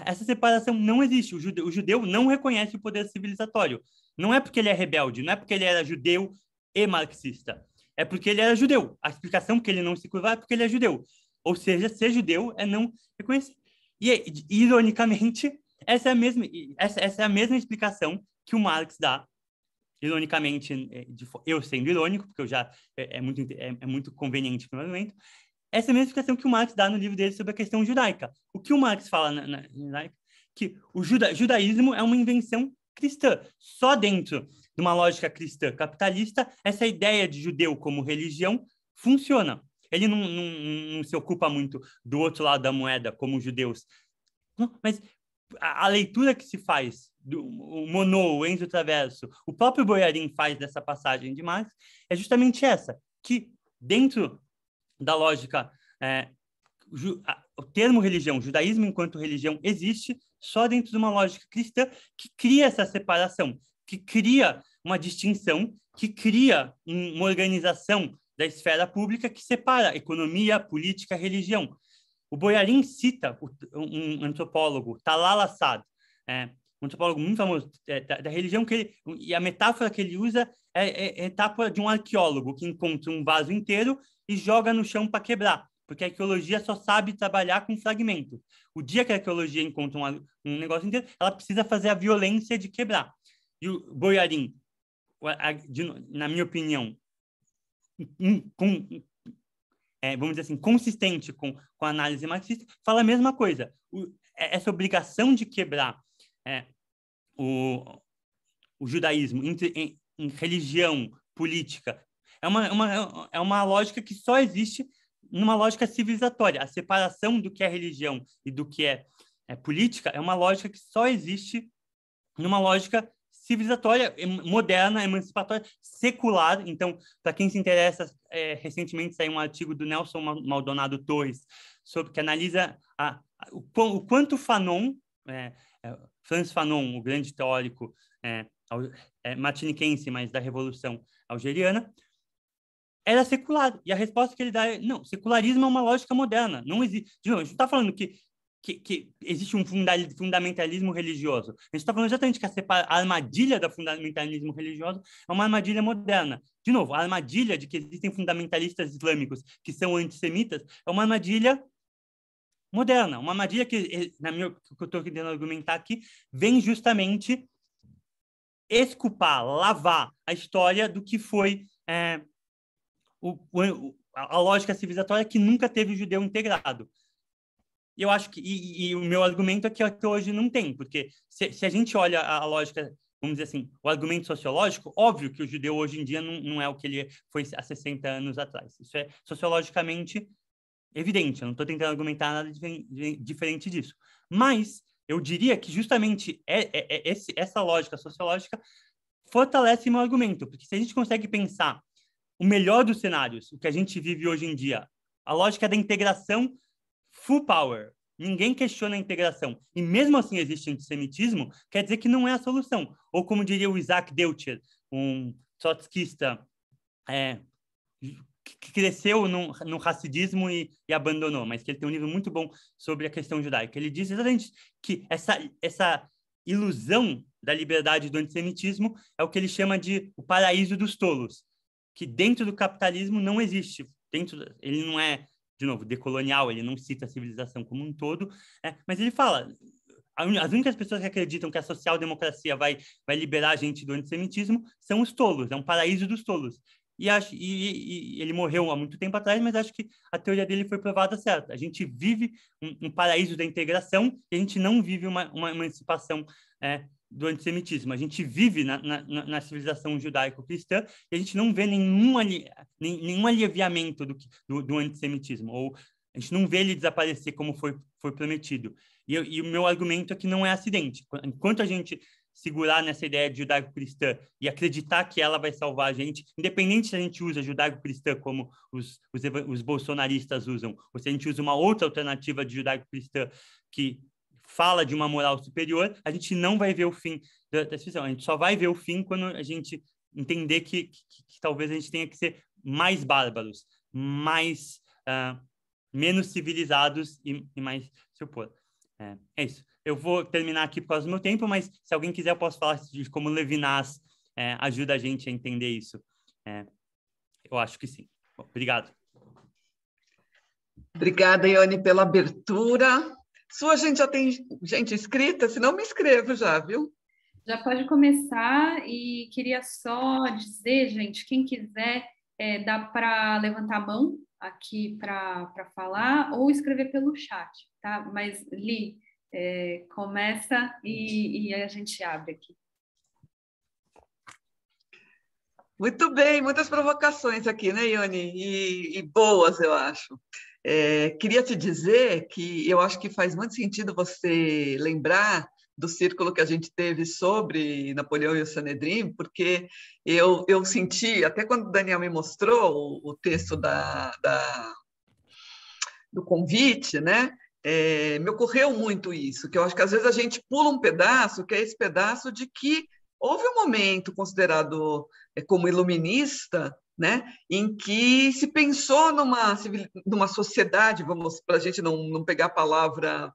Essa separação não existe. O judeu não reconhece o poder civilizatório. Não é porque ele é rebelde, não é porque ele era judeu e marxista. É porque ele era judeu. A explicação que ele não se curva é porque ele é judeu. Ou seja, ser judeu é não reconhecer. E, ironicamente, essa é a mesma explicação que o Marx dá. Ironicamente, eu sendo irônico, porque é muito conveniente no momento, essa é a mesma explicação que o Marx dá no livro dele sobre a questão judaica. O que o Marx fala na judaica? que o judaísmo é uma invenção cristã. Só dentro de uma lógica cristã capitalista, essa ideia de judeu como religião funciona. Ele não se ocupa muito do outro lado da moeda, como os judeus. Mas a leitura que se faz, o Monod, o Enzo Traverso, o próprio Boyarin faz dessa passagem de Marx, é justamente essa, que dentro da lógica, o termo religião, judaísmo enquanto religião, existe só dentro de uma lógica cristã que cria essa separação, que cria uma distinção, que cria uma organização da esfera pública que separa economia, política, religião. O Boyarin cita um antropólogo, Talal Assad, um antropólogo muito famoso da religião, e a metáfora que ele usa é a metáfora de um arqueólogo que encontra um vaso inteiro e joga no chão para quebrar, porque a arqueologia só sabe trabalhar com fragmentos. O dia que a arqueologia encontra um negócio inteiro, ela precisa fazer a violência de quebrar. E o Boyarin, na minha opinião, vamos dizer assim, consistente com a análise marxista, fala a mesma coisa. Essa obrigação de quebrar o judaísmo em religião, política, é uma lógica que só existe numa lógica civilizatória. A separação do que é religião e do que é política é uma lógica que só existe numa lógica civilizatória, moderna, emancipatória, secular. Então, para quem se interessa, recentemente saiu um artigo do Nelson Maldonado Torres, que analisa o quanto Fanon, Franz Fanon, o grande teórico martiniquense, mas da Revolução Algeriana, era secular. E a resposta que ele dá é: não, secularismo é uma lógica moderna. Não existe. De novo, a gente não está falando que existe um fundamentalismo religioso. A gente está falando exatamente que a armadilha do fundamentalismo religioso é uma armadilha moderna. De novo, a armadilha de que existem fundamentalistas islâmicos que são antissemitas é uma armadilha moderna, uma armadilha que, que eu estou tentando argumentar aqui, vem justamente esculpar, lavar a história do que foi a lógica civilizatória que nunca teve o judeu integrado. E eu acho que e o meu argumento é que até hoje não tem, porque se a gente olha a lógica, vamos dizer assim, o argumento sociológico, óbvio que o judeu hoje em dia não é o que ele foi há 60 anos atrás. Isso é sociologicamente evidente, eu não estou tentando argumentar nada diferente disso. Mas eu diria que justamente essa lógica sociológica fortalece meu argumento, porque se a gente consegue pensar o melhor dos cenários, o que a gente vive hoje em dia, a lógica da integração full power, ninguém questiona a integração, e mesmo assim existe antissemitismo, quer dizer que não é a solução. Ou como diria o Isaac Deutscher, um trotskista que cresceu no racidismo e abandonou, mas que ele tem um livro muito bom sobre a questão judaica. Ele diz exatamente que essa ilusão da liberdade do antissemitismo é o que ele chama de o paraíso dos tolos, que dentro do capitalismo não existe. Ele não é, de novo, decolonial, ele não cita a civilização como um todo, mas ele fala: as únicas pessoas que acreditam que a social-democracia vai liberar a gente do antissemitismo são os tolos, é um paraíso dos tolos. E ele morreu há muito tempo atrás, mas acho que a teoria dele foi provada certa. A gente vive um paraíso da integração e a gente não vive uma emancipação do antissemitismo. A gente vive na civilização judaico-cristã e a gente não vê nenhum aliviamento do antissemitismo, ou a gente não vê ele desaparecer como foi prometido. E o meu argumento é que não é acidente. Enquanto a gente segurar nessa ideia de judaico-cristã e acreditar que ela vai salvar a gente, independente se a gente usa judaico-cristã como os bolsonaristas usam, ou se a gente usa uma outra alternativa de judaico-cristã que fala de uma moral superior, a gente não vai ver o fim da cisão. A gente só vai ver o fim quando a gente entender que talvez a gente tenha que ser mais bárbaros, menos civilizados e mais se opor. É isso. Eu vou terminar aqui por causa do meu tempo, mas se alguém quiser, eu posso falar de como Levinas ajuda a gente a entender isso. Eu acho que sim. Bom, obrigado. Obrigada, Ione, pela abertura. Sua gente já tem gente inscrita? Se não, me inscrevo já, viu? Já pode começar, e queria só dizer, gente, quem quiser, dá para levantar a mão aqui para falar ou escrever pelo chat, tá? Mas, Li, Começa e a gente abre aqui. Muito bem, muitas provocações aqui, né, Ione? E boas, eu acho. Queria te dizer que eu acho que faz muito sentido você lembrar do círculo que a gente teve sobre Napoleão e o Sanedrim, porque eu senti, até quando o Daniel me mostrou o texto do convite, né? Me ocorreu muito isso, que eu acho que às vezes a gente pula um pedaço, que é esse pedaço de que houve um momento considerado como iluminista, né, em que se pensou numa sociedade, vamos, para a gente não pegar a palavra,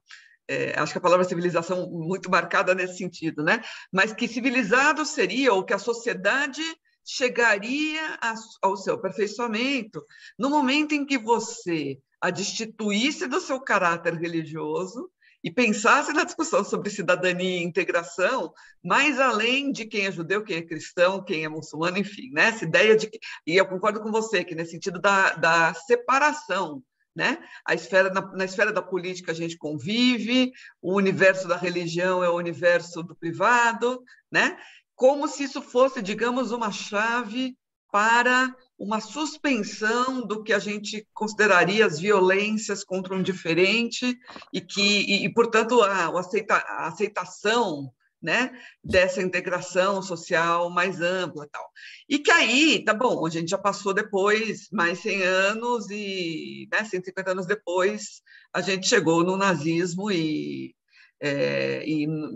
acho que a palavra civilização muito marcada nesse sentido, né, mas que civilizado seria, ou que a sociedade chegaria ao seu aperfeiçoamento no momento em que você a destituísse do seu caráter religioso e pensasse na discussão sobre cidadania e integração, mais além de quem é judeu, quem é cristão, quem é muçulmano, enfim, né? Essa ideia de que, e eu concordo com você, que nesse sentido da separação, né? Na esfera da política a gente convive, o universo da religião é o universo do privado, né? Como se isso fosse, digamos, uma chave para uma suspensão do que a gente consideraria as violências contra um diferente e portanto, a aceitação, né, dessa integração social mais ampla, tal. E que aí, tá bom, a gente já passou depois mais 100 anos e, né, 150 anos depois, a gente chegou no nazismo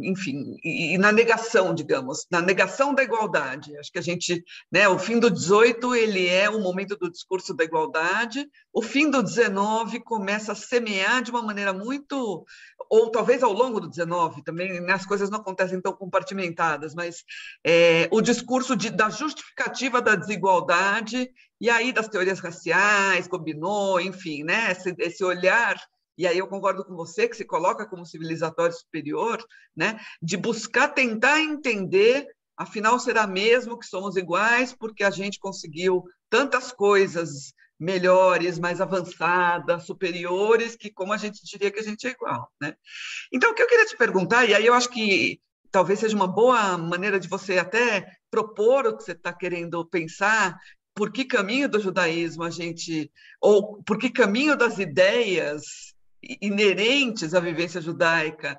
enfim, e na negação, digamos, na negação da igualdade. Acho que a gente, né, o fim do 18 ele é o momento do discurso da igualdade, o fim do 19 começa a semear de uma maneira muito, ou talvez ao longo do 19 também, né, as coisas não acontecem tão compartimentadas, mas o discurso da justificativa da desigualdade, e aí das teorias raciais, Gobineau, enfim, né, esse olhar. E aí eu concordo com você, que se coloca como civilizatório superior, né, de buscar tentar entender, afinal será mesmo que somos iguais, porque a gente conseguiu tantas coisas melhores, mais avançadas, superiores, que como a gente diria que a gente é igual, né? Então, o que eu queria te perguntar, e aí eu acho que talvez seja uma boa maneira de você até propor o que você está querendo pensar, por que caminho do judaísmo ou por que caminho das ideias inerentes à vivência judaica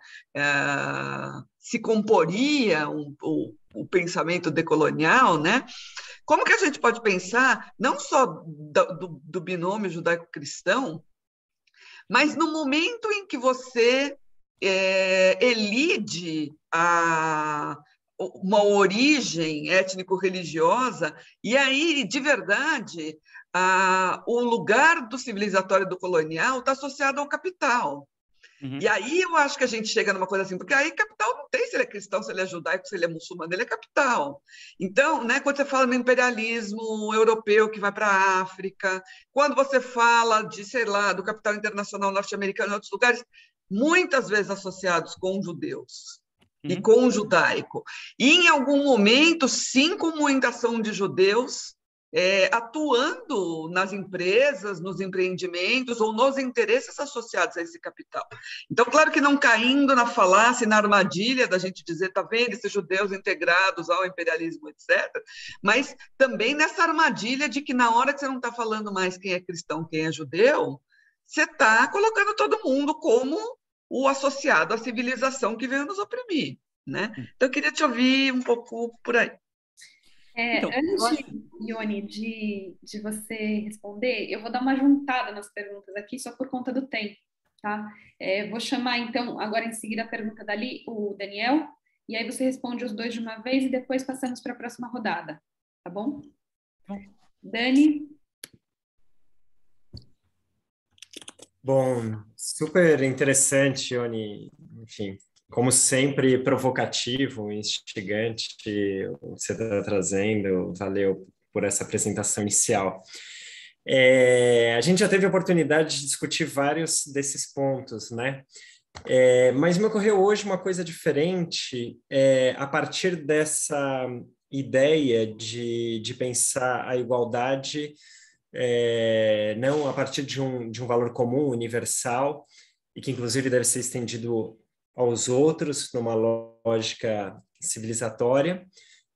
se comporia o pensamento decolonial, né? Como que a gente pode pensar não só do binômio judaico-cristão, mas no momento em que você elide uma origem étnico-religiosa, e aí, de verdade, o lugar do civilizatório do colonial está associado ao capital. Uhum. E aí eu acho que a gente chega numa coisa assim, porque aí capital não tem se ele é cristão, se ele é judaico, se ele é muçulmano, ele é capital. Então, né, quando você fala no imperialismo europeu que vai para a África, quando você fala de, sei lá, do capital internacional norte-americano em outros lugares, muitas vezes associados com judeus. E com o judaico. E, em algum momento, sim, com muita ação de judeus atuando nas empresas, nos empreendimentos ou nos interesses associados a esse capital. Então, claro que não caindo na falácia, na armadilha da gente dizer, está vendo, esses judeus integrados ao imperialismo, etc., mas também nessa armadilha de que na hora que você não está falando mais quem é cristão, quem é judeu, você está colocando todo mundo como o associado à civilização que veio nos oprimir, né? Então, eu queria te ouvir um pouco por aí. Antes, Ione, de você responder, eu vou dar uma juntada nas perguntas aqui, só por conta do tempo, tá? Vou chamar, então, agora em seguida a pergunta dali, o Daniel, e aí você responde os dois de uma vez e depois passamos para a próxima rodada, tá bom? Dani? Bom, super interessante, Ione. Enfim, como sempre, provocativo, instigante, o que você está trazendo. Valeu por essa apresentação inicial. A gente já teve a oportunidade de discutir vários desses pontos, né? Mas me ocorreu hoje uma coisa diferente, a partir dessa ideia de pensar a igualdade não a partir de um valor comum, universal, e que inclusive deve ser estendido aos outros, numa lógica civilizatória,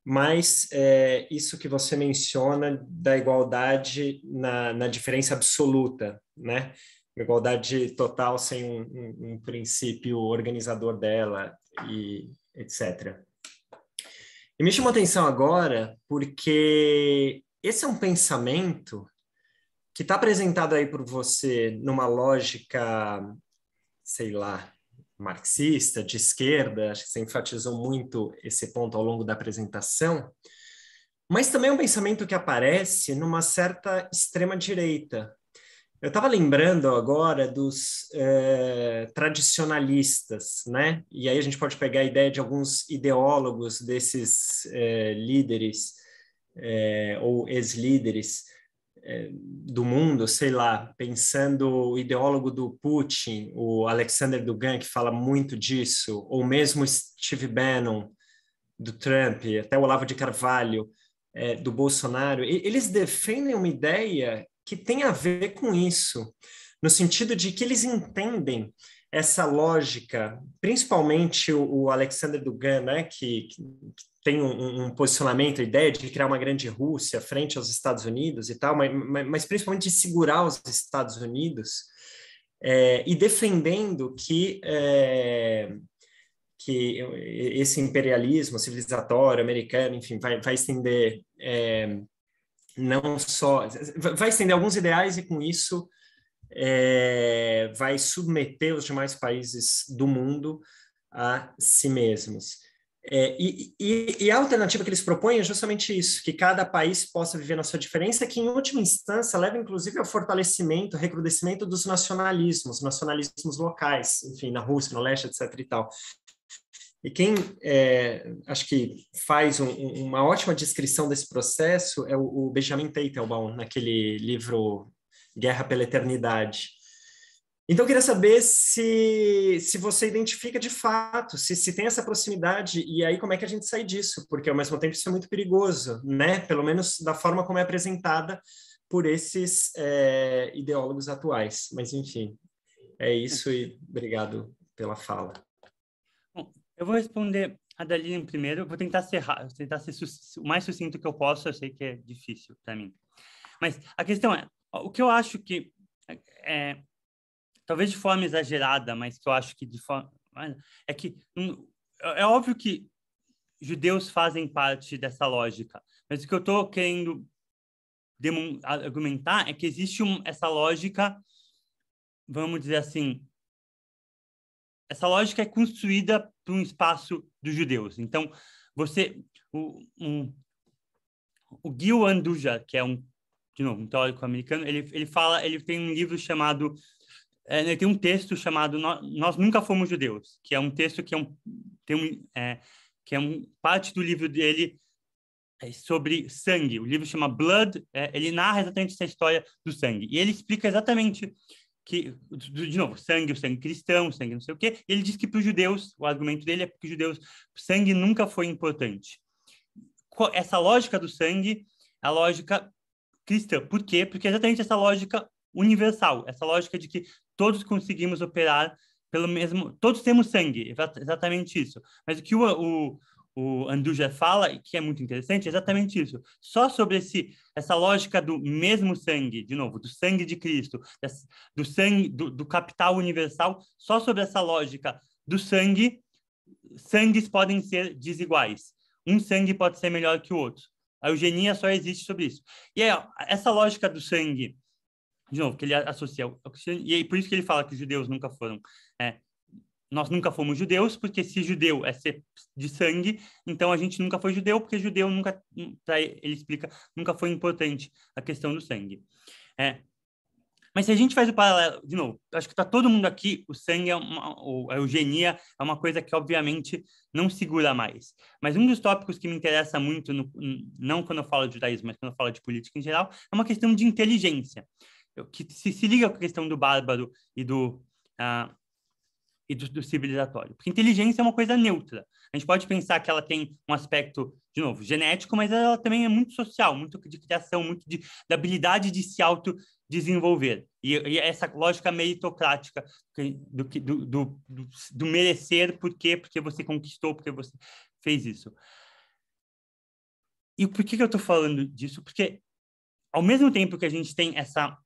mas isso que você menciona da igualdade na diferença absoluta, né? Igualdade total sem um princípio organizador dela, e etc. E me chamou a atenção agora porque esse é um pensamento que está apresentado aí por você numa lógica, sei lá, marxista, de esquerda, acho que você enfatizou muito esse ponto ao longo da apresentação, mas também é um pensamento que aparece numa certa extrema-direita. Eu estava lembrando agora dos tradicionalistas, né? E aí a gente pode pegar a ideia de alguns ideólogos desses líderes ou ex-líderes do mundo, sei lá, pensando o ideólogo do Putin, o Alexander Dugin, que fala muito disso, ou mesmo Steve Bannon, do Trump, até o Olavo de Carvalho, do Bolsonaro, eles defendem uma ideia que tem a ver com isso, no sentido de que eles entendem essa lógica, principalmente o Alexander Dugin, né, que tem um posicionamento, a ideia de criar uma grande Rússia frente aos Estados Unidos e tal, mas principalmente de segurar os Estados Unidos, e defendendo que esse imperialismo civilizatório americano, enfim, vai estender não só... vai estender alguns ideais e, com isso, vai submeter os demais países do mundo a si mesmos. E a alternativa que eles propõem é justamente isso, que cada país possa viver na sua diferença, que em última instância leva inclusive ao fortalecimento, recrudescimento dos nacionalismos locais, enfim, na Rússia, no leste, etc. e tal. E quem acho que faz uma ótima descrição desse processo é o Benjamin Teitelbaum, naquele livro Guerra pela Eternidade. Então, eu queria saber se você identifica de fato, se tem essa proximidade, e aí como é que a gente sai disso, porque ao mesmo tempo isso é muito perigoso, né? Pelo menos da forma como é apresentada por esses ideólogos atuais. Mas, enfim, é isso e obrigado pela fala. Bom, eu vou responder a Daline primeiro, eu vou tentar ser o mais sucinto que eu posso, eu sei que é difícil para mim. Mas a questão é, o que eu acho que talvez de forma exagerada, mas que eu acho que de forma... é que é óbvio que judeus fazem parte dessa lógica, mas o que eu estou querendo argumentar é que existe essa lógica, vamos dizer assim, essa lógica é construída por um espaço dos judeus. Então, o Gil Andujar, que é de novo, um teórico americano, ele tem um livro chamado... ele tem um texto chamado Nós Nunca Fomos Judeus, que é um texto que parte do livro dele sobre sangue. O livro chama Blood, ele narra exatamente essa história do sangue. E ele explica exatamente que, de novo, o sangue cristão, o sangue não sei o quê. E ele diz que para os judeus, o argumento dele é que os judeus, o sangue nunca foi importante. Essa lógica do sangue é a lógica cristã. Por quê? Porque é exatamente essa lógica universal, essa lógica de que todos conseguimos operar pelo mesmo... Todos temos sangue, exatamente isso. Mas o que o Andujar fala, que é muito interessante, é exatamente isso. Só sobre essa lógica do mesmo sangue, de novo, do sangue de Cristo, do sangue, do capital universal, só sobre essa lógica do sangue, sangues podem ser desiguais. Um sangue pode ser melhor que o outro. A eugenia só existe sobre isso. E essa lógica do sangue, de novo, que ele associa ao cristianismo, e por isso que ele fala que os judeus nunca foram... nós nunca fomos judeus, porque se judeu é ser de sangue, então a gente nunca foi judeu, porque judeu nunca, ele explica, nunca foi importante a questão do sangue. Mas se a gente faz o paralelo, de novo, acho que para todo mundo aqui, o sangue a eugenia é uma coisa que, obviamente, não segura mais. Mas um dos tópicos que me interessa muito, não quando eu falo de judaísmo, mas quando eu falo de política em geral, é uma questão de inteligência. Que se liga com a questão do bárbaro e do e do civilizatório. Porque inteligência é uma coisa neutra. A gente pode pensar que ela tem um aspecto, de novo, genético, mas ela também é muito social, muito de criação, muito da habilidade de se autodesenvolver. E essa lógica meritocrática do merecer, por quê? Porque você conquistou, porque você fez isso. E por que eu estou falando disso? Porque, ao mesmo tempo que a gente tem essa,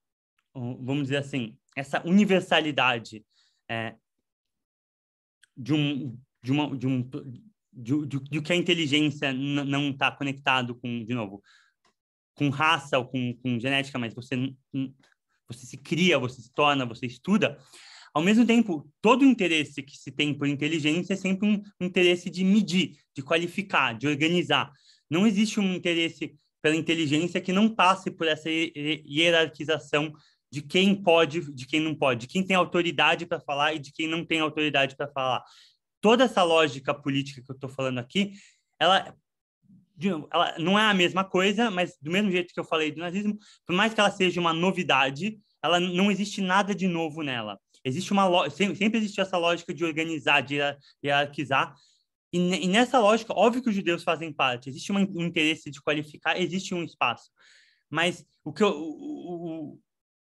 vamos dizer assim, essa universalidade de que a inteligência não está conectado com, de novo, com raça ou com genética, mas você se cria, você se torna, você estuda. Ao mesmo tempo, todo o interesse que se tem por inteligência é sempre um interesse de medir, de qualificar, de organizar. Não existe um interesse pela inteligência que não passe por essa hierarquização de quem pode, de quem não pode, de quem tem autoridade para falar e de quem não tem autoridade para falar. Toda essa lógica política que eu estou falando aqui, ela não é a mesma coisa, mas do mesmo jeito que eu falei do nazismo, por mais que ela seja uma novidade, ela não existe nada de novo nela. Existe sempre existiu essa lógica de organizar, de hierarquizar, e nessa lógica, óbvio que os judeus fazem parte, existe um interesse de qualificar, existe um espaço. Mas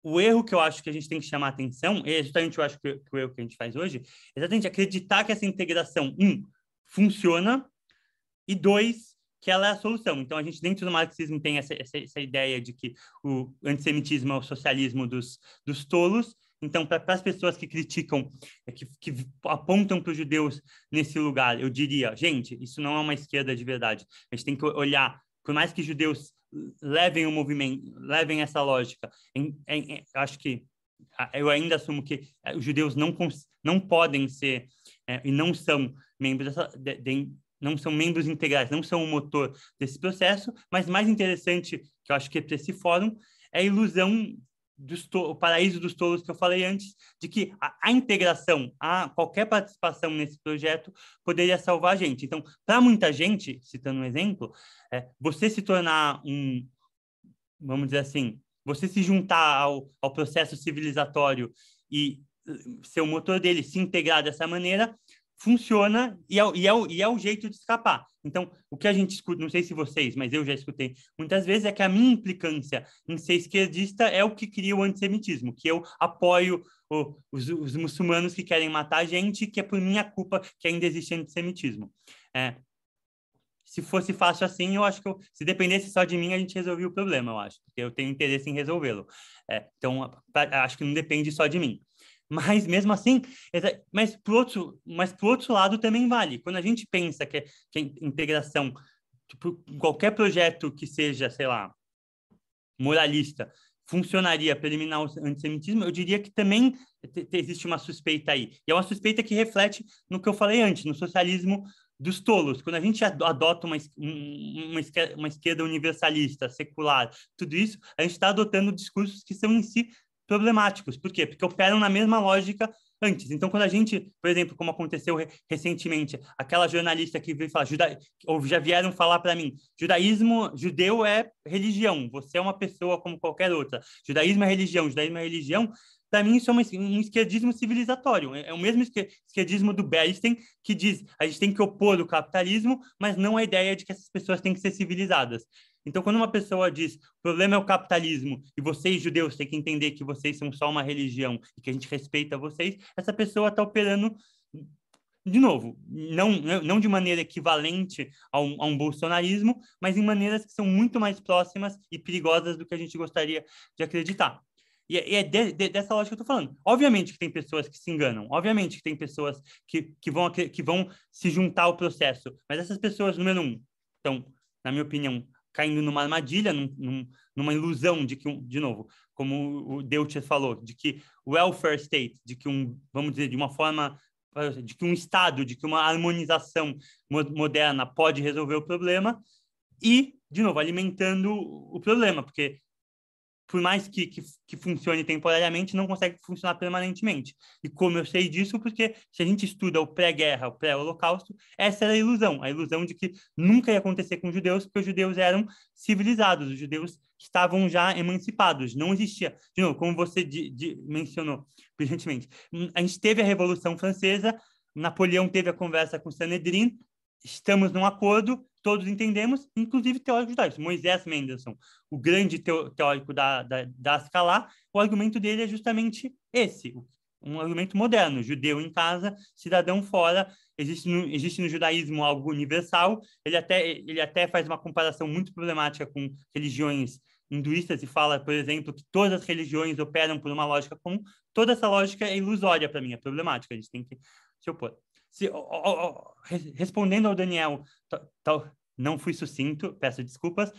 o erro que eu acho que a gente tem que chamar a atenção, é justamente eu acho que o erro que a gente faz hoje, é exatamente acreditar que essa integração, funciona, e dois, que ela é a solução. Então, a gente, dentro do marxismo, tem essa ideia de que o antissemitismo é o socialismo dos tolos. Então, para as pessoas que criticam, que apontam para os judeus nesse lugar, eu diria, gente, isso não é uma esquerda de verdade. A gente tem que olhar, por mais que judeus levem o movimento, levem essa lógica, acho que eu ainda assumo que os judeus não podem ser e não são membros não são membros integrais, não são o motor desse processo, mas mais interessante, que eu acho que é para esse fórum, é a ilusão o paraíso dos tolos que eu falei antes, de que a integração, qualquer participação nesse projeto poderia salvar a gente. Então, para muita gente, citando um exemplo, você se tornar vamos dizer assim, você se juntar ao processo civilizatório e ser o motor dele, se integrar dessa maneira, funciona e é o jeito de escapar. Então, o que a gente escuta, não sei se vocês, mas eu já escutei muitas vezes, é que a minha implicância em ser esquerdista é o que cria o antissemitismo, que eu apoio os muçulmanos que querem matar a gente, que é por minha culpa que ainda existe antissemitismo. Se fosse fácil assim, eu acho que se dependesse só de mim, a gente resolvia o problema, eu acho, porque eu tenho interesse em resolvê-lo. Então, acho que não depende só de mim. Mas, mesmo assim, mas pro outro lado também vale. Quando a gente pensa que a integração, tipo, qualquer projeto que seja, sei lá, moralista, funcionaria para eliminar o antissemitismo, eu diria que também existe uma suspeita aí. E é uma suspeita que reflete no que eu falei antes, no socialismo dos tolos. Quando a gente adota uma esquerda universalista, secular, tudo isso, a gente está adotando discursos que são em si problemáticos. Por quê? Porque operam na mesma lógica antes. Então, quando a gente, por exemplo, como aconteceu recentemente, aquela jornalista que veio falar, ou já vieram falar para mim, judeu é religião, você é uma pessoa como qualquer outra. Judaísmo é religião, para mim isso é um esquerdismo civilizatório. É o mesmo esquerdismo do Bernstein, que diz a gente tem que opor o capitalismo, mas não a ideia de que essas pessoas têm que ser civilizadas. Então, quando uma pessoa diz o problema é o capitalismo e vocês, judeus, têm que entender que vocês são só uma religião e que a gente respeita vocês, essa pessoa está operando, de novo, não de maneira equivalente a um bolsonarismo, mas em maneiras que são muito mais próximas e perigosas do que a gente gostaria de acreditar. E é dessa lógica que eu estou falando. Obviamente que tem pessoas que se enganam, obviamente que tem pessoas que vão se juntar ao processo, mas essas pessoas, número um, estão, na minha opinião, caindo numa armadilha, numa ilusão de que, de novo, como o Deutscher falou, de que o welfare state, de que vamos dizer, de uma forma, de que um Estado, de que uma harmonização moderna pode resolver o problema e, de novo, alimentando o problema, porque por mais que funcione temporariamente, não consegue funcionar permanentemente. E como eu sei disso? Porque se a gente estuda o pré-guerra, o pré-holocausto, essa era a ilusão de que nunca ia acontecer com os judeus, porque os judeus eram civilizados, os judeus estavam já emancipados, não existia. De novo, como você mencionou brilhantemente, a gente teve a Revolução Francesa, Napoleão teve a conversa com Sanedrin, estamos num acordo, todos entendemos, inclusive teóricos judaicos. Moisés Mendelssohn, o grande teórico da Haskalah, o argumento dele é justamente esse, um argumento moderno, judeu em casa, cidadão fora. Existe no judaísmo algo universal. Ele até faz uma comparação muito problemática com religiões hinduístas e fala, por exemplo, que todas as religiões operam por uma lógica comum. Toda essa lógica é ilusória para mim, é problemática, a gente tem que se opor. Respondendo ao Daniel, não fui sucinto, peço desculpas,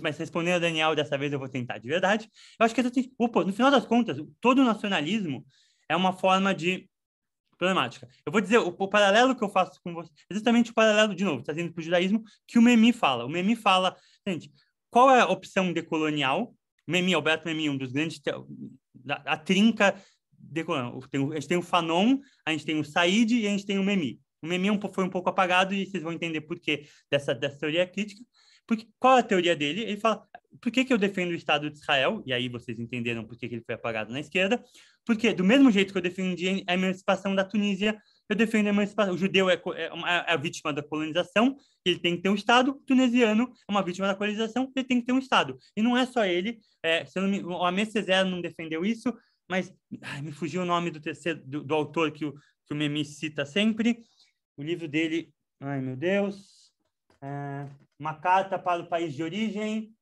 mas respondendo ao Daniel, dessa vez eu vou tentar de verdade. Eu acho que no final das contas, todo nacionalismo é uma forma de problemática. Eu vou dizer o paralelo que eu faço com você, exatamente o paralelo, de novo, trazendo para o judaísmo, que o Memmi fala. O Memmi fala, gente, qual é a opção decolonial? Memmi, Alberto Memmi, um dos grandes, a trinca decolonial. A gente tem o Fanon, a gente tem o Said e a gente tem o Memmi. O Memmi foi um pouco apagado e vocês vão entender por que dessa teoria crítica. Porque, qual é a teoria dele? Ele fala, por que eu defendo o Estado de Israel? E aí vocês entenderam por que ele foi apagado na esquerda. Porque, do mesmo jeito que eu defendi a emancipação da Tunísia, eu defendo a emancipação. O judeu é a vítima da colonização, ele tem que ter um Estado. O tunisiano é uma vítima da colonização, ele tem que ter um Estado. E não é só ele. O Aimé Césaire não defendeu isso, mas me fugiu o nome do autor que o Memmi cita sempre. O livro dele, ai meu Deus, Uma Carta para o País de Origem.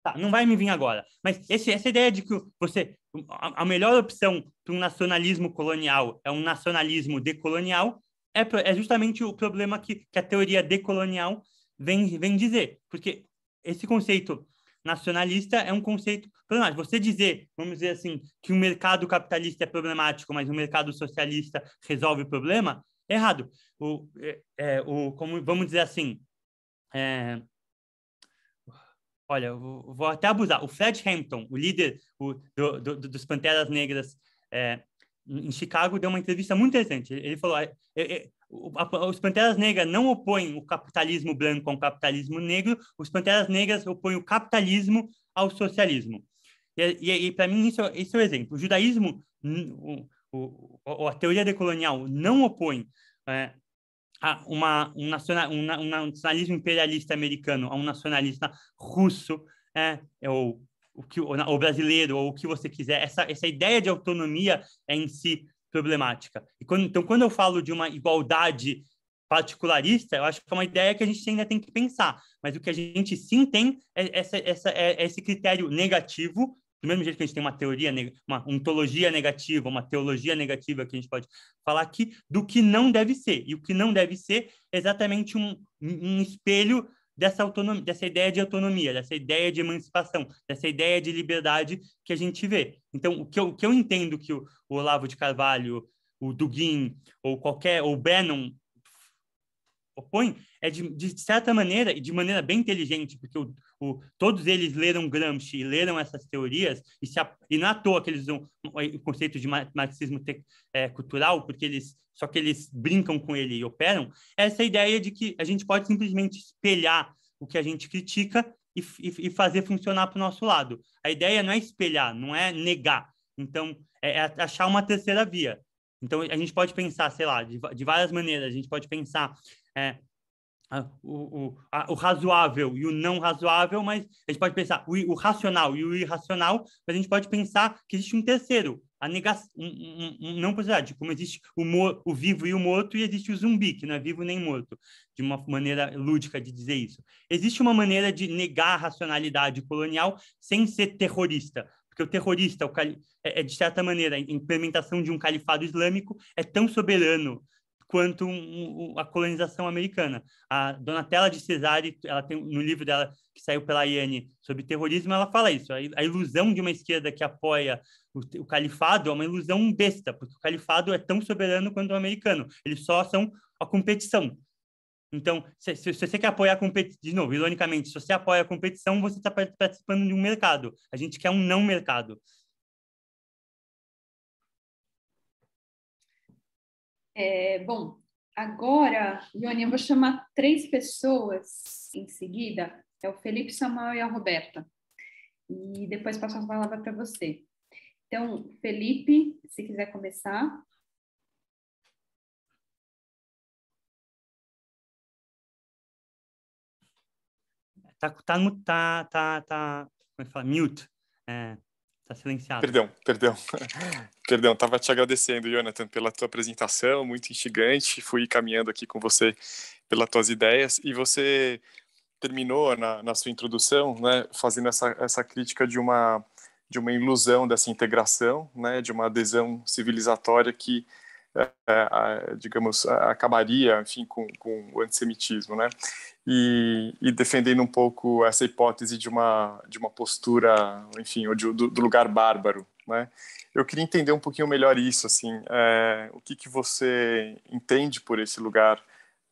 Tá, não vai me vir agora. Mas essa ideia de que a melhor opção para um nacionalismo colonial é um nacionalismo decolonial é justamente o problema que a teoria decolonial vem dizer. Porque esse conceito nacionalista é um conceito problemático. Você dizer, vamos dizer assim, que o mercado capitalista é problemático, mas o mercado socialista resolve o problema, é errado. Como, vamos dizer assim, olha, eu vou até abusar. O Fred Hampton, o líder dos Panteras Negras em Chicago, deu uma entrevista muito interessante. Ele falou: os Panteras Negras não opõem o capitalismo branco ao capitalismo negro, os Panteras Negras opõem o capitalismo ao socialismo. E para mim, isso é o exemplo. O judaísmo, a teoria decolonial não opõe um nacionalismo imperialista americano a um nacionalista russo, ou brasileiro, ou o que você quiser. Essa ideia de autonomia é em si problemática. Então, quando eu falo de uma igualdade particularista, eu acho que é uma ideia que a gente ainda tem que pensar. Mas o que a gente sim tem é esse critério negativo, do mesmo jeito que a gente tem uma teoria, uma ontologia negativa, uma teologia negativa que a gente pode falar aqui, do que não deve ser. E o que não deve ser é exatamente um espelho dessa autonomia, dessa ideia de autonomia, dessa ideia de emancipação, dessa ideia de liberdade que a gente vê. Então, o que eu entendo que o Olavo de Carvalho, o Dugin, ou o Bannon opõe é de certa maneira, e de maneira bem inteligente, porque todos eles leram Gramsci e leram essas teorias, e não é à toa que eles usam o conceito de marxismo cultural, porque só que eles brincam com ele e operam, essa ideia de que a gente pode simplesmente espelhar o que a gente critica e fazer funcionar para o nosso lado. A ideia não é espelhar, não é negar. Então, é achar uma terceira via. Então, a gente pode pensar, sei lá, de várias maneiras. A gente pode pensar o razoável e o não razoável, mas a gente pode pensar o racional e o irracional, mas a gente pode pensar que existe um terceiro, a negação, não possibilidade, como existe o vivo e o morto, e existe o zumbi, que não é vivo nem morto, de uma maneira lúdica de dizer isso. Existe uma maneira de negar a racionalidade colonial sem ser terrorista, porque o terrorista, de certa maneira, a implementação de um califado islâmico é tão soberano quanto a colonização americana. A Donatella de Cesare, ela tem no livro dela que saiu pela IAN sobre terrorismo, ela fala isso. A ilusão de uma esquerda que apoia o califado é uma ilusão besta, porque o califado é tão soberano quanto o americano. Eles só são a competição. Então, se você quer apoiar a competição, de novo, ironicamente, se você apoia a competição, você está participando de um mercado. A gente quer um não mercado. Bom, agora, Ione, eu vou chamar 3 pessoas em seguida. É o Felipe, Samuel e a Roberta. E depois passo a palavra para você. Então, Felipe, se quiser começar. Como é que fala? Mute. Tá silenciado. Perdão, estava te agradecendo, Jonathan, pela tua apresentação, muito instigante, fui caminhando aqui com você pelas tuas ideias, e você terminou na sua introdução, né, fazendo essa crítica de uma ilusão dessa integração, né, de uma adesão civilizatória que, digamos, acabaria, enfim, com o antissemitismo, né? E defendendo um pouco essa hipótese de uma postura, enfim, do lugar bárbaro, né? Eu queria entender um pouquinho melhor isso, assim, o que você entende por esse lugar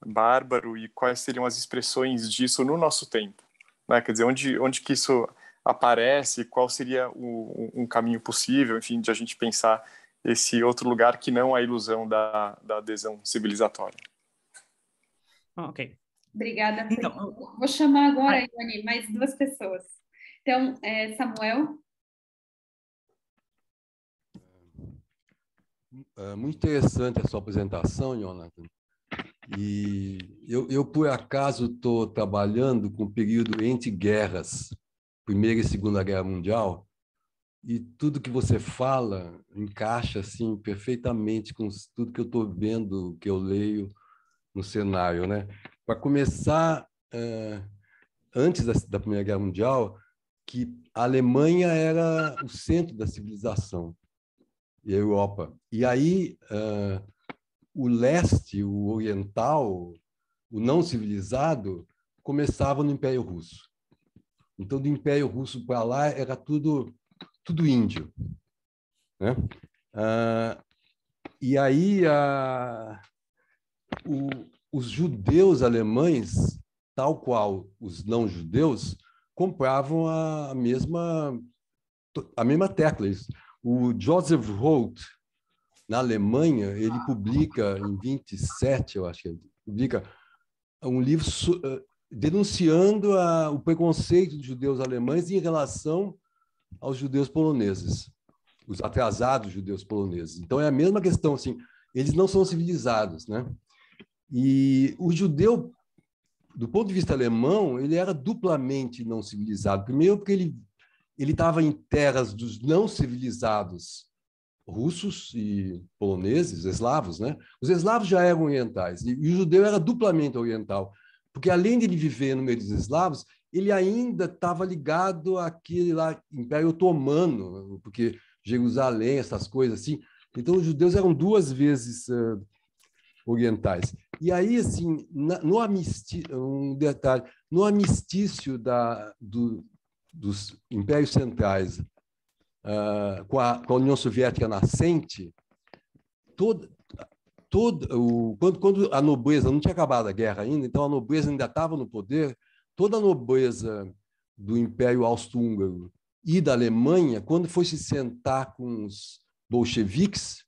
bárbaro e quais seriam as expressões disso no nosso tempo, né? Quer dizer, onde que isso aparece, qual seria um caminho possível, enfim, de a gente pensar esse outro lugar que não a ilusão da adesão civilizatória. Ok. Obrigada. Então, vou chamar agora, Ione, mais 2 pessoas. Então, Samuel. Muito interessante a sua apresentação, Jonathan. E eu por acaso, estou trabalhando com o período entre guerras, Primeira e Segunda Guerra Mundial, e tudo que você fala encaixa assim, perfeitamente com tudo que eu estou vendo, que eu leio no cenário, né? Para começar, antes da Primeira Guerra Mundial, que a Alemanha era o centro da civilização, e a Europa. E aí, o leste, o oriental, o não civilizado, começava no Império Russo. Então, do Império Russo para lá, era tudo índio, né? E aí, os judeus alemães, tal qual os não-judeus, compravam a mesma tecla. O Joseph Roth, na Alemanha, ele publica, em 27, eu acho que ele publica, um livro denunciando o preconceito dos judeus alemães em relação aos judeus poloneses, os atrasados judeus poloneses. Então, é a mesma questão, assim, eles não são civilizados, né? E o judeu, do ponto de vista alemão, ele era duplamente não civilizado. Primeiro, porque ele estava em terras dos não civilizados russos e poloneses, eslavos, né? Os eslavos já eram orientais, e o judeu era duplamente oriental, porque além de ele viver no meio dos eslavos, ele ainda estava ligado àquele lá Império Otomano, porque Jerusalém, essas coisas assim. Então, os judeus eram 2 vezes orientais. E aí, assim, no armistício, um detalhe, no armistício dos impérios centrais, com a União Soviética nascente, quando a nobreza não tinha acabado a guerra ainda, então a nobreza ainda estava no poder, toda a nobreza do Império Austro-Húngaro e da Alemanha, quando foi se sentar com os bolcheviques,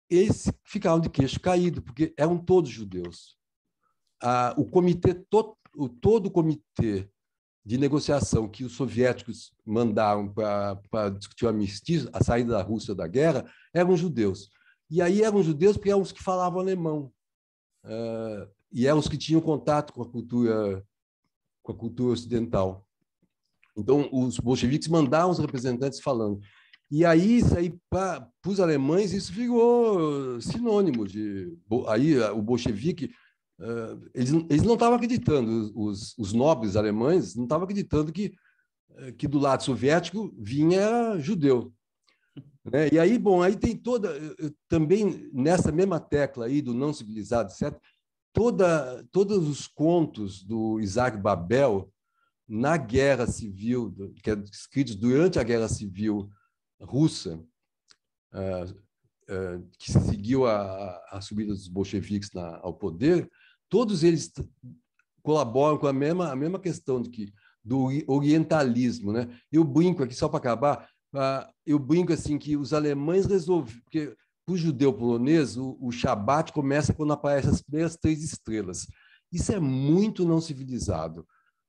eles ficaram de queixo caído, porque eram todos judeus. Todo o comitê de negociação que os soviéticos mandaram para discutir o armistício, a saída da Rússia da guerra, eram judeus. E aí eram judeus porque eram os que falavam alemão, e eram os que tinham contato com a cultura ocidental. Então, os bolcheviques mandaram os representantes falando. E aí, para os alemães, isso virou sinônimo de... Aí, o bolchevique... Eles não estavam acreditando, os nobres alemães não estavam acreditando que do lado soviético vinha judeu, né? E aí, bom, aí tem também nessa mesma tecla aí do não civilizado, certo? Todos os contos do Isaac Babel na Guerra Civil, que é escritos durante a Guerra Civil russa, que seguiu a subida dos bolcheviques ao poder, todos eles colaboram com a mesma questão do orientalismo, né? Eu brinco aqui, só para acabar, eu brinco assim que os alemães resolveram, porque para o judeu polonês, o Shabat começa quando aparecem as primeiras 3 estrelas. Isso é muito não civilizado.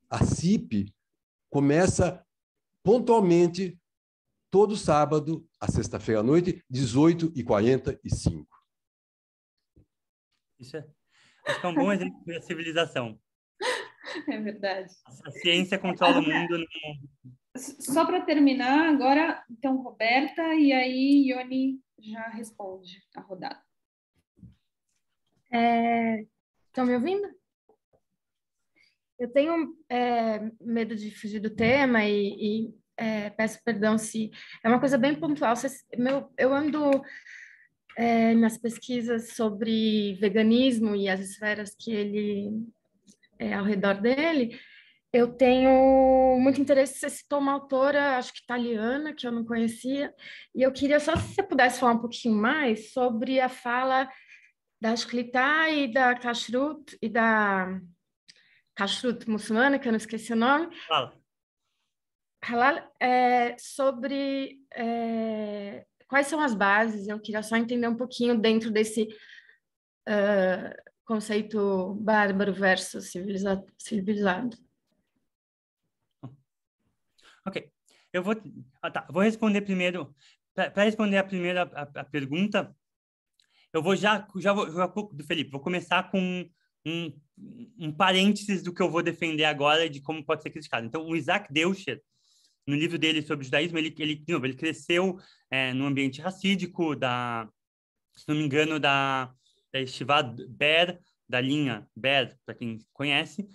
A CIP começa pontualmente todo sábado, à sexta-feira à noite, 18h45. Isso acho que é um bom exemplo da civilização. É verdade. A ciência controla o mundo. Só para terminar, agora, então, Roberta, e aí Ione já responde a rodada. Estão me ouvindo? Eu tenho medo de fugir do tema e peço perdão se é uma coisa bem pontual. Eu ando nas pesquisas sobre veganismo e as esferas que ele ao redor dele. Eu tenho muito interesse. Você citou uma autora, acho que italiana, que eu não conhecia, e eu queria só se você pudesse falar um pouquinho mais sobre a fala da Shlita e da Kashrut e da Kashrut muçulmana, que eu não esqueci o nome. Fala. Halal, sobre quais são as bases. Eu queria só entender um pouquinho dentro desse conceito bárbaro versus civilizado. Ok. Eu vou responder primeiro. Para responder a primeira a pergunta, eu vou já do Felipe. Vou começar com um parênteses do que eu vou defender agora de como pode ser criticado. Então, o Isaac Deutscher, no livro dele sobre o judaísmo, ele cresceu num ambiente racídico, se não me engano, da Yeshiva Ber, da linha Ber, para quem conhece.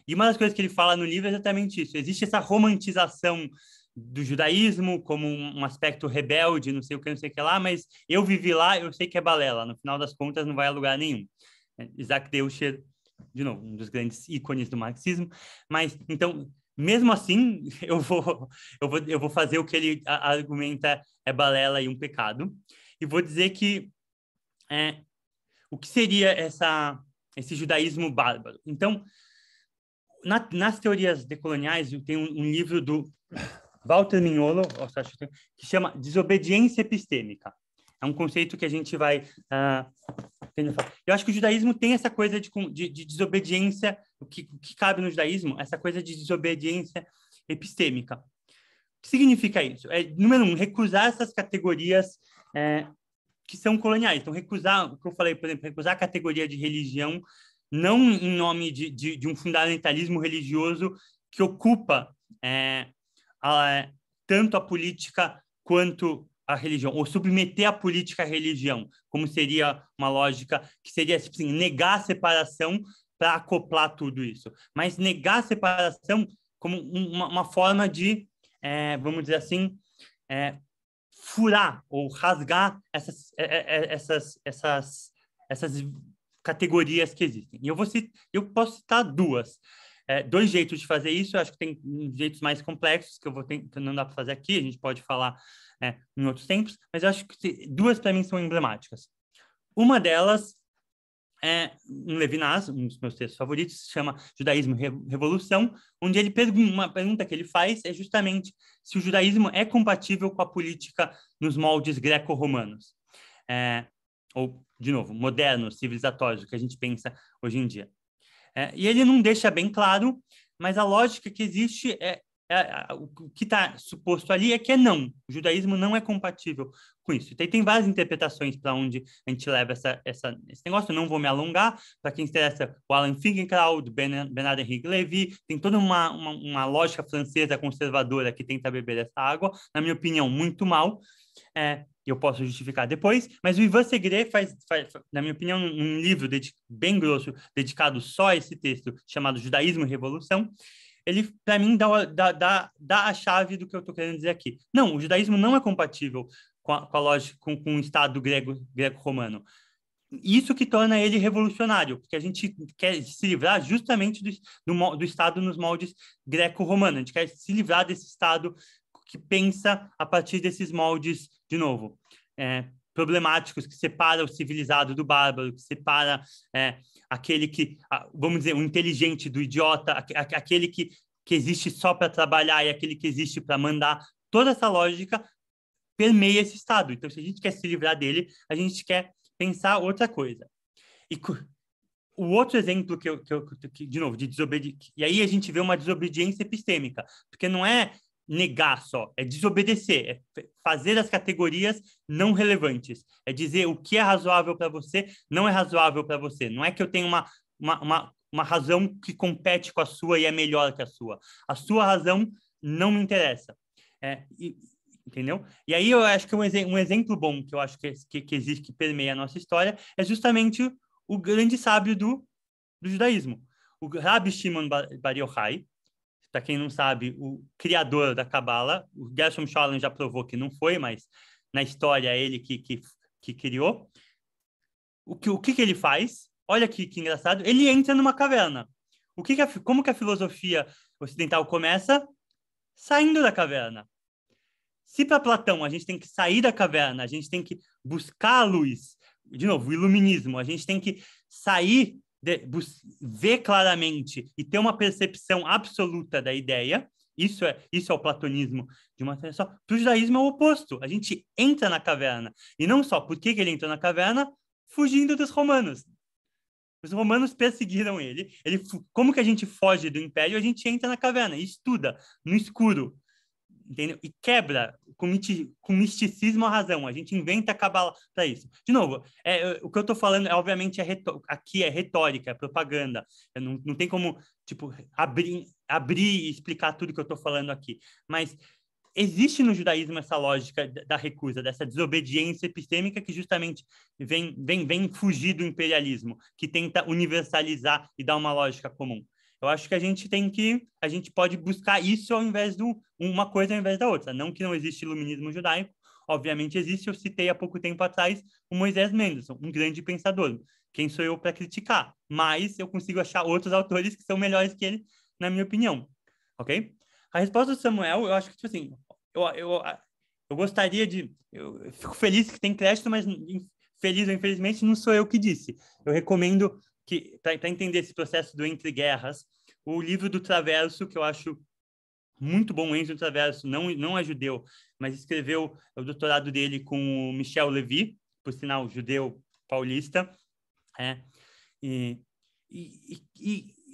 E uma das coisas que ele fala no livro é exatamente isso. Existe essa romantização do judaísmo como um aspecto rebelde, não sei o que lá, mas eu vivi lá, eu sei que é balela. No final das contas, não vai a lugar nenhum. Isaac Deutscher, de novo, um dos grandes ícones do marxismo. Mas, então, mesmo assim, eu vou fazer o que ele argumenta é balela e um pecado. E vou dizer que o que seria esse judaísmo bárbaro? Então, nas teorias decoloniais, tem um livro do Walter Mignolo, que chama Desobediência Epistêmica. É um conceito que a gente vai... eu acho que o judaísmo tem essa coisa de desobediência, o que cabe no judaísmo, essa coisa de desobediência epistêmica. O que significa isso? Número 1, recusar essas categorias que são coloniais. Então, recusar, o que eu falei, por exemplo, recusar a categoria de religião, não em nome de um fundamentalismo religioso que ocupa tanto a política quanto a religião, ou submeter a política à religião, como seria uma lógica que seria assim, negar a separação para acoplar tudo isso. Mas negar a separação como uma forma de, vamos dizer assim, furar ou rasgar essas categorias que existem. E eu posso citar 2 jeitos de fazer isso. Eu acho que tem jeitos mais complexos que não dá para fazer aqui, a gente pode falar em outros tempos, mas eu acho que 2 para mim são emblemáticas. Uma delas é um Levinas, um dos meus textos favoritos, se chama Judaísmo e Revolução, onde uma pergunta que ele faz é justamente se o judaísmo é compatível com a política nos moldes greco-romanos. Ou, de novo, modernos, civilizatórios, o que a gente pensa hoje em dia. E ele não deixa bem claro, mas a lógica que existe o que está suposto ali é que não. O judaísmo não é compatível com isso. Então, tem várias interpretações para onde a gente leva esse negócio. Eu não vou me alongar. Para quem interessa, o Alan Finkielkraut, Bernard Henrique Lévy, tem toda uma lógica francesa conservadora que tenta beber essa água. Na minha opinião, muito mal. Eu posso justificar depois, mas o Ivan Segre faz, na minha opinião, um livro bem grosso, dedicado só a esse texto, chamado Judaísmo e Revolução. Ele, para mim, dá a chave do que eu estou querendo dizer aqui. Não, o judaísmo não é compatível com a lógica, com o Estado greco-romano. Isso que torna ele revolucionário, porque a gente quer se livrar justamente do Estado nos moldes greco-romanos. A gente quer se livrar desse Estado que pensa a partir desses moldes, de novo, problemáticos, que separa o civilizado do bárbaro, que separa aquele que, vamos dizer, o inteligente do idiota, aquele que existe só para trabalhar e aquele que existe para mandar. Toda essa lógica permeia esse Estado. Então, se a gente quer se livrar dele, a gente quer pensar outra coisa. E o outro exemplo que de novo, de desobediência, e aí a gente vê uma desobediência epistêmica, porque não é negar só, é desobedecer, é fazer as categorias não relevantes, é dizer o que é razoável para você, não é razoável para você. Não é que eu tenho uma razão que compete com a sua e é melhor que a sua. A sua razão não me interessa. Entendeu? E aí eu acho que um exemplo bom que eu acho que existe, que permeia a nossa história, é justamente o grande sábio do judaísmo. O Rabbi Shimon Bar Yochai, para quem não sabe, o criador da Cabala. O Gershom Scholem já provou que não foi, mas na história é ele que criou. O que ele faz? Olha que engraçado. Ele entra numa caverna. Como que a filosofia ocidental começa? Saindo da caverna. Se para Platão a gente tem que sair da caverna, a gente tem que buscar a luz, de novo, o iluminismo, a gente tem que sair, ver claramente e ter uma percepção absoluta da ideia, isso é o platonismo de uma maneira só. Para o judaísmo é o oposto, a gente entra na caverna. E não só, por que ele entrou na caverna? Fugindo dos romanos. Os romanos perseguiram ele. Como que a gente foge do império? A gente entra na caverna e estuda no escuro. Entendeu? E quebra com misticismo a razão. A gente inventa a cabala para isso. De novo, o que eu estou falando, obviamente, aqui é retórica, é propaganda. Não tem como abrir e explicar tudo que eu estou falando aqui. Mas existe no judaísmo essa lógica da recusa, dessa desobediência epistêmica que justamente vem fugir do imperialismo, que tenta universalizar e dar uma lógica comum. Eu acho que a gente pode buscar isso ao invés de uma coisa ao invés da outra. Não que não existe iluminismo judaico, obviamente existe. Eu citei há pouco tempo atrás o Moisés Mendelssohn, um grande pensador. Quem sou eu para criticar? Mas eu consigo achar outros autores que são melhores que ele, na minha opinião. Ok? A resposta do Samuel, eu acho que, assim, eu gostaria de... Eu fico feliz que tem crédito, mas feliz ou infelizmente não sou eu que disse. Eu recomendo que, para entender esse processo do Entre Guerras, o livro do Traverso, que eu acho muito bom. O Enzo Traverso não é judeu, mas escreveu o doutorado dele com o Michel Levy, por sinal, judeu paulista. E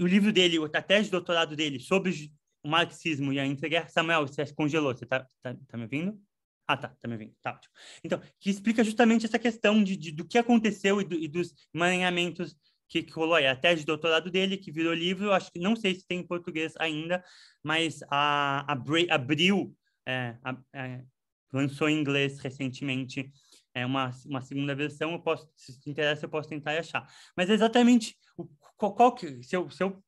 o livro dele, a tese de doutorado dele sobre o marxismo e a entreguerra. Samuel, você congelou, você tá me ouvindo? Ah, tá me ouvindo. Tá ótimo. Então, que explica justamente essa questão do que aconteceu e dos emaranhamentos que rolou aí. A tese de doutorado dele, que virou livro, acho que não sei se tem em português ainda, mas a Abril lançou em inglês recentemente uma segunda versão. Se te interessa, eu posso tentar achar. Mas exatamente se eu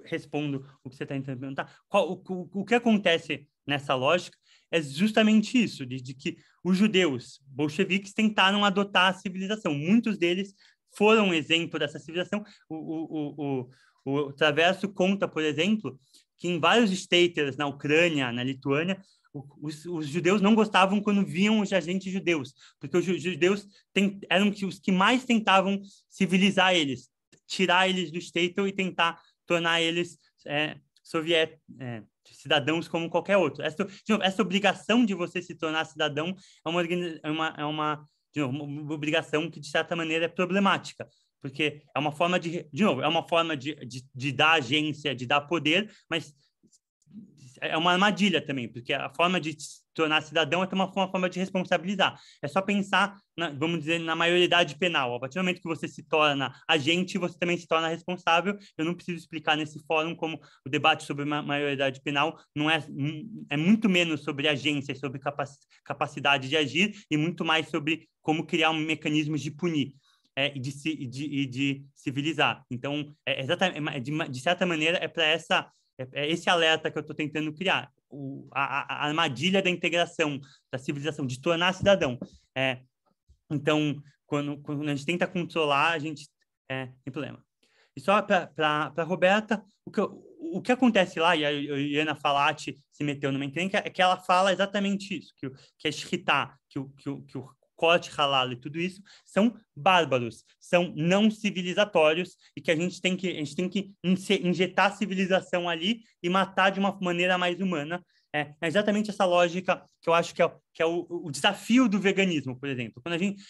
respondo o que você está tentando perguntar, o que acontece nessa lógica é justamente isso, de que os judeus bolcheviques tentaram adotar a civilização. Muitos deles foram um exemplo dessa civilização. O Traverso conta, por exemplo, que em vários staters, na Ucrânia, na Lituânia, os judeus não gostavam quando viam os agentes judeus, porque os judeus eram os que mais tentavam civilizar eles, tirar eles do stater e tentar tornar eles cidadãos como qualquer outro. Essa obrigação de você se tornar cidadão é uma obrigação que, de certa maneira, é problemática, porque é uma forma de dar agência, de dar poder, mas é uma armadilha também, porque a forma de se tornar cidadão é uma forma de responsabilizar. É só pensar, vamos dizer, na maioridade penal. A partir do momento que você se torna agente, você também se torna responsável. Eu não preciso explicar nesse fórum como o debate sobre maioridade penal é muito menos sobre agência, sobre capacidade de agir, e muito mais sobre como criar mecanismos de punir e de civilizar. Então, de certa maneira, é para esse alerta que eu estou tentando criar, a armadilha da integração, da civilização, de tornar cidadão. Então, quando a gente tenta controlar, a gente tem problema. E só para a Roberta, o que acontece lá, e a Iana Falati se meteu numa encrenca, é que ela fala exatamente isso, que é shritá, que o corte halal e tudo isso, são bárbaros, são não civilizatórios e que a gente tem que injetar civilização ali e matar de uma maneira mais humana. É exatamente essa lógica que eu acho que é o desafio do veganismo, por exemplo. Quando a gente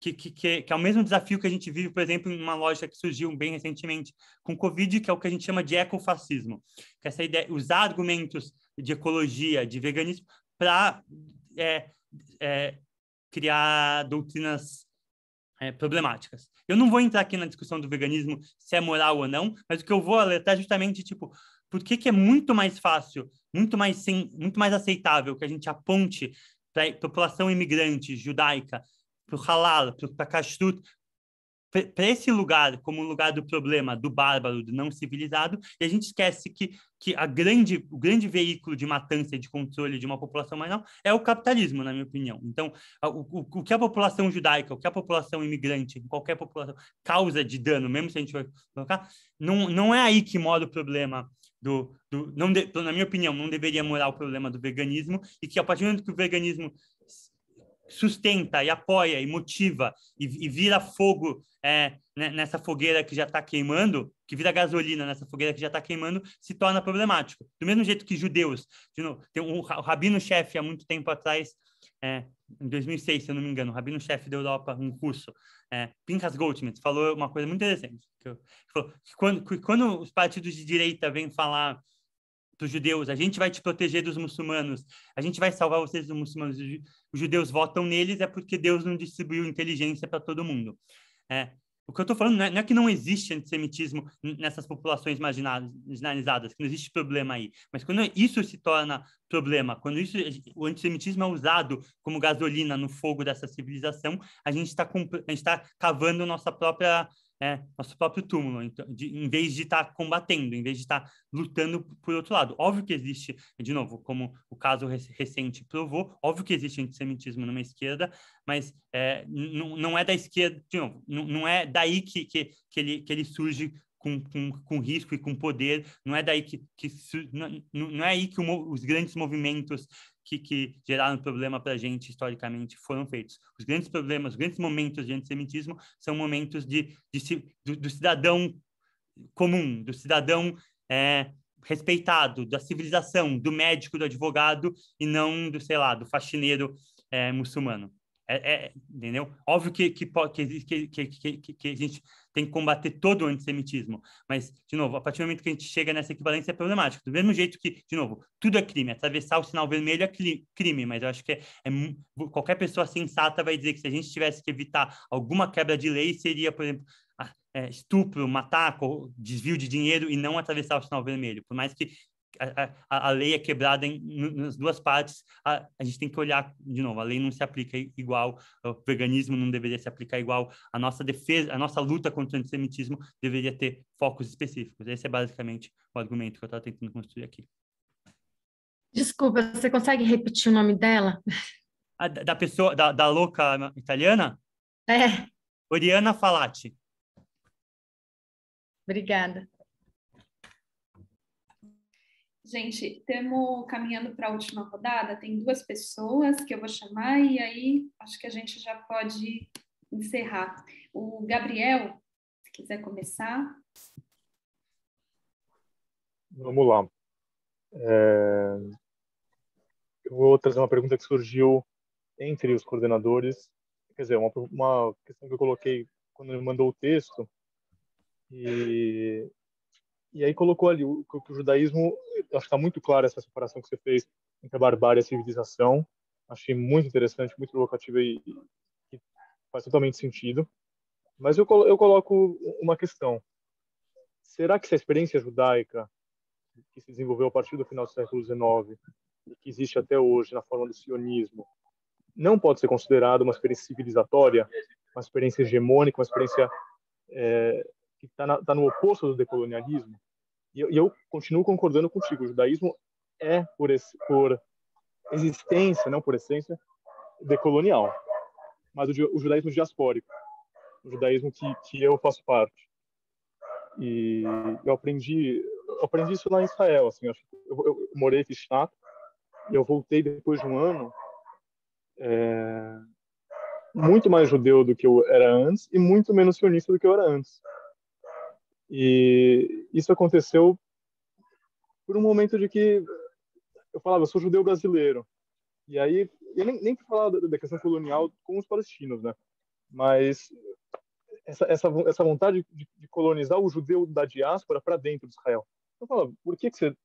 que é o mesmo desafio que a gente vive, por exemplo, em uma lógica que surgiu bem recentemente com o Covid, que é o que a gente chama de ecofascismo, que é essa ideia, usar argumentos de ecologia, de veganismo, para criar doutrinas problemáticas. Eu não vou entrar aqui na discussão do veganismo, se é moral ou não, mas o que eu vou alertar é justamente, tipo, por que é muito mais fácil, muito mais aceitável que a gente aponte para a população imigrante judaica, para o halal, para a kashrut, para esse lugar como um lugar do problema, do bárbaro, do não civilizado, e a gente esquece que o grande veículo de matança e de controle de uma população menor é o capitalismo, na minha opinião. Então, o que a população judaica, o que a população imigrante, qualquer população, causa de dano, mesmo se a gente vai colocar, não é aí que mora o problema na minha opinião, não deveria morar o problema do veganismo, e que a partir do momento que o veganismo sustenta e apoia e motiva e vira fogo nessa fogueira que já está queimando, que vira gasolina nessa fogueira que já está queimando, se torna problemático. Do mesmo jeito que judeus, de novo, tem o rabino-chefe há muito tempo atrás, em 2006, se eu não me engano, o rabino-chefe da Europa, um russo, Pinchas Goldschmidt, falou uma coisa muito interessante, que falou que quando os partidos de direita vêm falar para os judeus, a gente vai te proteger dos muçulmanos, a gente vai salvar vocês dos muçulmanos, os judeus votam neles, é porque Deus não distribuiu inteligência para todo mundo. O que eu estou falando não é que não existe antissemitismo nessas populações marginalizadas, que não existe problema aí, mas quando isso se torna problema, quando o antissemitismo é usado como gasolina no fogo dessa civilização, a gente está cavando nosso próprio túmulo, então, em vez de estar combatendo, em vez de estar lutando por outro lado. Óbvio que existe, de novo, como o caso recente provou, óbvio que existe antissemitismo numa esquerda, mas não é da esquerda, de novo, não é daí que ele surge com risco e com poder, não é daí não é aí que os grandes movimentos que geraram problema para a gente historicamente foram feitos. Os grandes problemas, os grandes momentos de antissemitismo são momentos do cidadão comum, do cidadão respeitado, da civilização, do médico, do advogado, e não do faxineiro muçulmano. Entendeu? Óbvio que a gente tem que combater todo o antissemitismo, mas, de novo, a partir do momento que a gente chega nessa equivalência é problemático. Do mesmo jeito que, de novo, tudo é crime. Atravessar o sinal vermelho é crime, mas eu acho que qualquer pessoa sensata vai dizer que se a gente tivesse que evitar alguma quebra de lei, seria, por exemplo, estupro, matar, desvio de dinheiro e não atravessar o sinal vermelho. Por mais que a lei é quebrada nas duas partes, a gente tem que olhar, de novo, a lei não se aplica igual, o veganismo não deveria se aplicar igual, a nossa defesa, a nossa luta contra o antissemitismo deveria ter focos específicos. Esse é basicamente o argumento que eu estava tentando construir aqui. Desculpa, você consegue repetir o nome dela? Da pessoa, da louca italiana? Oriana Falati. Obrigada. Gente, estamos caminhando para a última rodada. Tem 2 pessoas que eu vou chamar e aí acho que a gente já pode encerrar. O Gabriel, se quiser começar. Vamos lá. Eu vou trazer uma pergunta que surgiu entre os coordenadores. Quer dizer, uma questão que eu coloquei quando ele mandou o texto. E aí colocou ali que o judaísmo, acho que está muito clara essa separação que você fez entre a barbárie e a civilização. Achei muito interessante, muito provocativa e faz totalmente sentido. Mas eu coloco uma questão. Será que se a experiência judaica que se desenvolveu a partir do final do século XIX e que existe até hoje na forma do sionismo não pode ser considerada uma experiência civilizatória, uma experiência hegemônica, uma experiência que está no oposto do decolonialismo? E eu continuo concordando contigo. O judaísmo é, por existência, não por essência, decolonial. Mas o judaísmo diaspórico, o judaísmo que eu faço parte. E eu aprendi isso lá em Israel. Assim, eu morei em Shnat e eu voltei depois de um ano muito mais judeu do que eu era antes e muito menos sionista do que eu era antes. E isso aconteceu por um momento de que eu falava, eu sou judeu brasileiro. E aí, eu nem falar da questão colonial com os palestinos, né? Mas essa vontade de colonizar o judeu da diáspora para dentro de Israel. Eu falava, por que você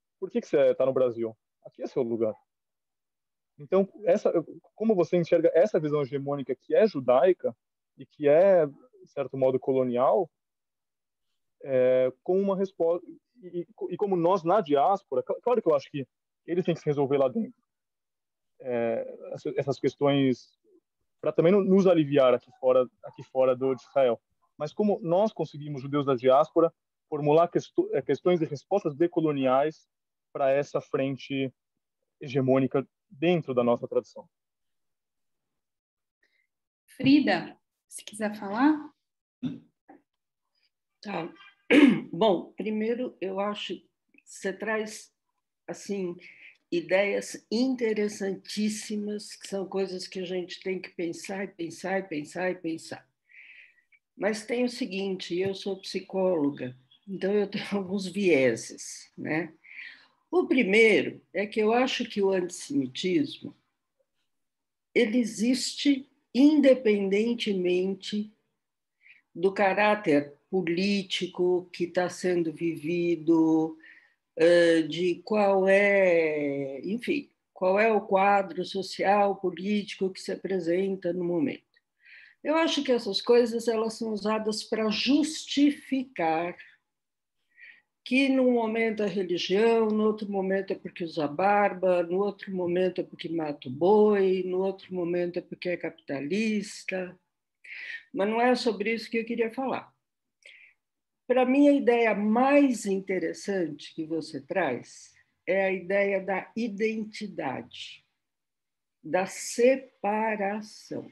está no Brasil? Aqui é seu lugar. Então, como você enxerga essa visão hegemônica que é judaica e que é, de certo modo, colonial, com uma resposta e como nós na diáspora, claro que eu acho que eles têm que se resolver lá dentro essas questões para também nos aliviar aqui fora de Israel. Mas como nós conseguimos, judeus da diáspora, formular questões e respostas decoloniais para essa frente hegemônica dentro da nossa tradição. Frida, se quiser falar. Tá. Bom, primeiro eu acho que você traz assim ideias interessantíssimas, que são coisas que a gente tem que pensar e pensar e pensar e pensar. Mas tem o seguinte, eu sou psicóloga, então eu tenho alguns vieses, né? O primeiro é que eu acho que o antissemitismo ele existe independentemente do caráter político que está sendo vivido, de qual é o quadro social, político que se apresenta no momento. Eu acho que essas coisas elas são usadas para justificar que num momento é religião, no outro momento é porque usa barba, no outro momento é porque mata o boi, no outro momento é porque é capitalista. Mas não é sobre isso que eu queria falar. Para mim, a ideia mais interessante que você traz é a ideia da identidade, da separação.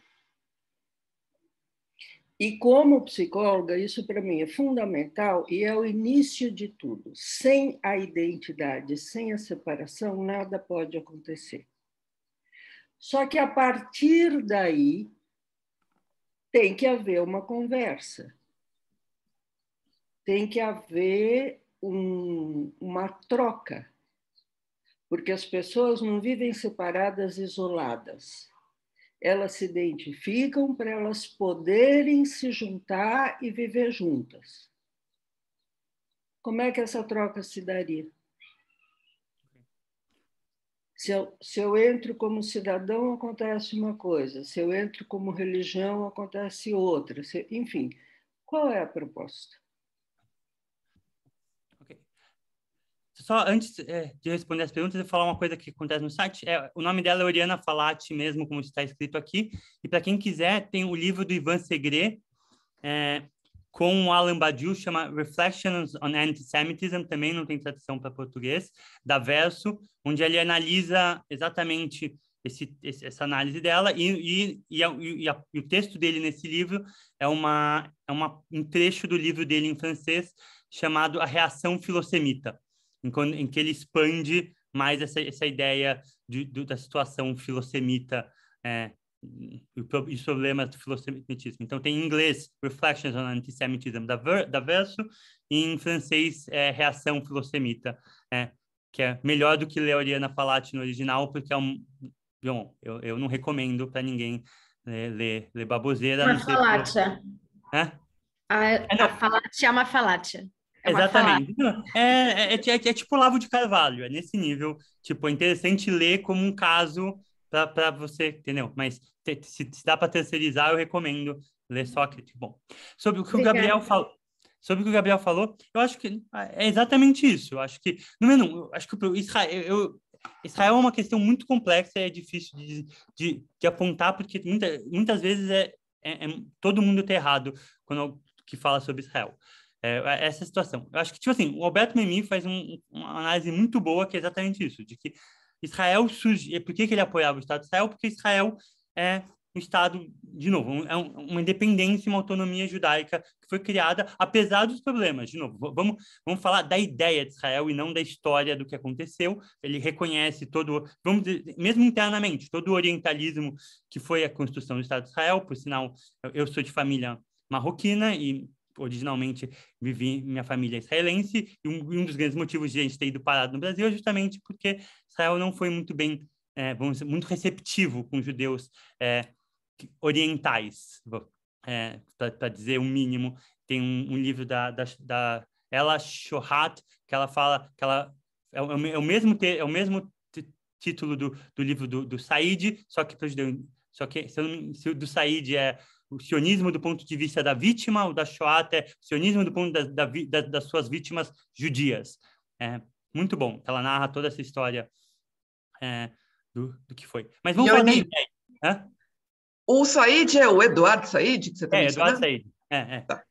E como psicóloga, isso para mim é fundamental e é o início de tudo. Sem a identidade, sem a separação, nada pode acontecer. Só que a partir daí tem que haver uma conversa. Tem que haver uma troca, porque as pessoas não vivem separadas, isoladas. Elas se identificam para elas poderem se juntar e viver juntas. Como é que essa troca se daria? Se eu entro como cidadão, acontece uma coisa. Se eu entro como religião, acontece outra. Enfim, qual é a proposta? Só antes de responder as perguntas, eu vou falar uma coisa que acontece no site. O nome dela é Oriana Falati mesmo, como está escrito aqui. E para quem quiser, tem o livro do Ivan Segre, com o Alan Badiou, chama Reflections on Antisemitism, também não tem tradução para português, da Verso, onde ele analisa exatamente essa análise dela, e o texto dele nesse livro é um trecho do livro dele em francês, chamado A Reação Filosemita, em que ele expande mais essa ideia da situação filosemita e os problemas do filosemitismo. Então, tem em inglês Reflections on Antisemitism da Verso, e em francês Reação Filosemita, que é melhor do que ler Oriana Falati no original, porque bom, eu não recomendo para ninguém ler baboseira. Uma falácia. A falácia é uma falácia. Exatamente. É tipo Olavo de Carvalho, é nesse nível. Tipo, é interessante ler como um caso para você, entendeu? Mas se dá para terceirizar, eu recomendo ler Sócrates. Bom, sobre o que o Gabriel falou, eu acho que é exatamente isso. Eu acho que, número um, eu acho que Israel é uma questão muito complexa e é difícil de apontar, porque muitas vezes todo mundo está errado quando que fala sobre Israel. Essa situação. Eu acho que, tipo assim, o Alberto Memmi faz uma análise muito boa, que é exatamente isso, de que Israel surge. Por que ele apoiava o Estado de Israel? Porque Israel Estado, de novo, uma independência, uma autonomia judaica que foi criada, apesar dos problemas. De novo, vamos falar da ideia de Israel e não da história do que aconteceu. Ele reconhece vamos dizer, mesmo internamente, todo o orientalismo que foi a construção do Estado de Israel. Por sinal, eu sou de família marroquina e originalmente minha família é israelense, e um dos grandes motivos de a gente ter ido parado no Brasil é justamente porque Israel não foi muito bem, vamos dizer, muito receptivo com judeus orientais, para dizer o mínimo. Tem um livro da Ella Shohat, que ela fala que é o mesmo título do livro do Said, só que se o do Said é o sionismo do ponto de vista da vítima, o da Shoah é o sionismo do ponto das suas vítimas judias. Muito bom. Ela narra toda essa história do que foi. Mas vamos falar da ideia. O Said é o Eduardo Said, que você está mencionando? Eduardo Said. Tá.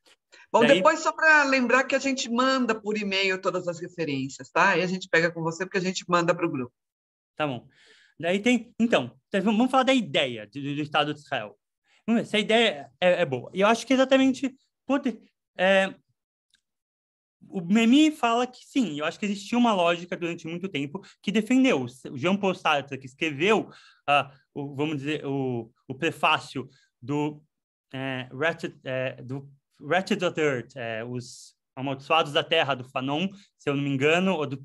Bom, depois só para lembrar que a gente manda por e-mail todas as referências, tá? E a gente pega com você porque a gente manda para o grupo. Tá bom. Daí tem... Então, vamos falar da ideia do Estado de Israel. Vamos ver se a ideia é boa. E eu acho que exatamente... O Memmi fala que sim, eu acho que existia uma lógica durante muito tempo que defendeu. O Jean-Paul Sartre, que escreveu, vamos dizer, o prefácio do Wretched of the Earth, os Amaldiçoados da Terra, do Fanon, se eu não me engano, ou do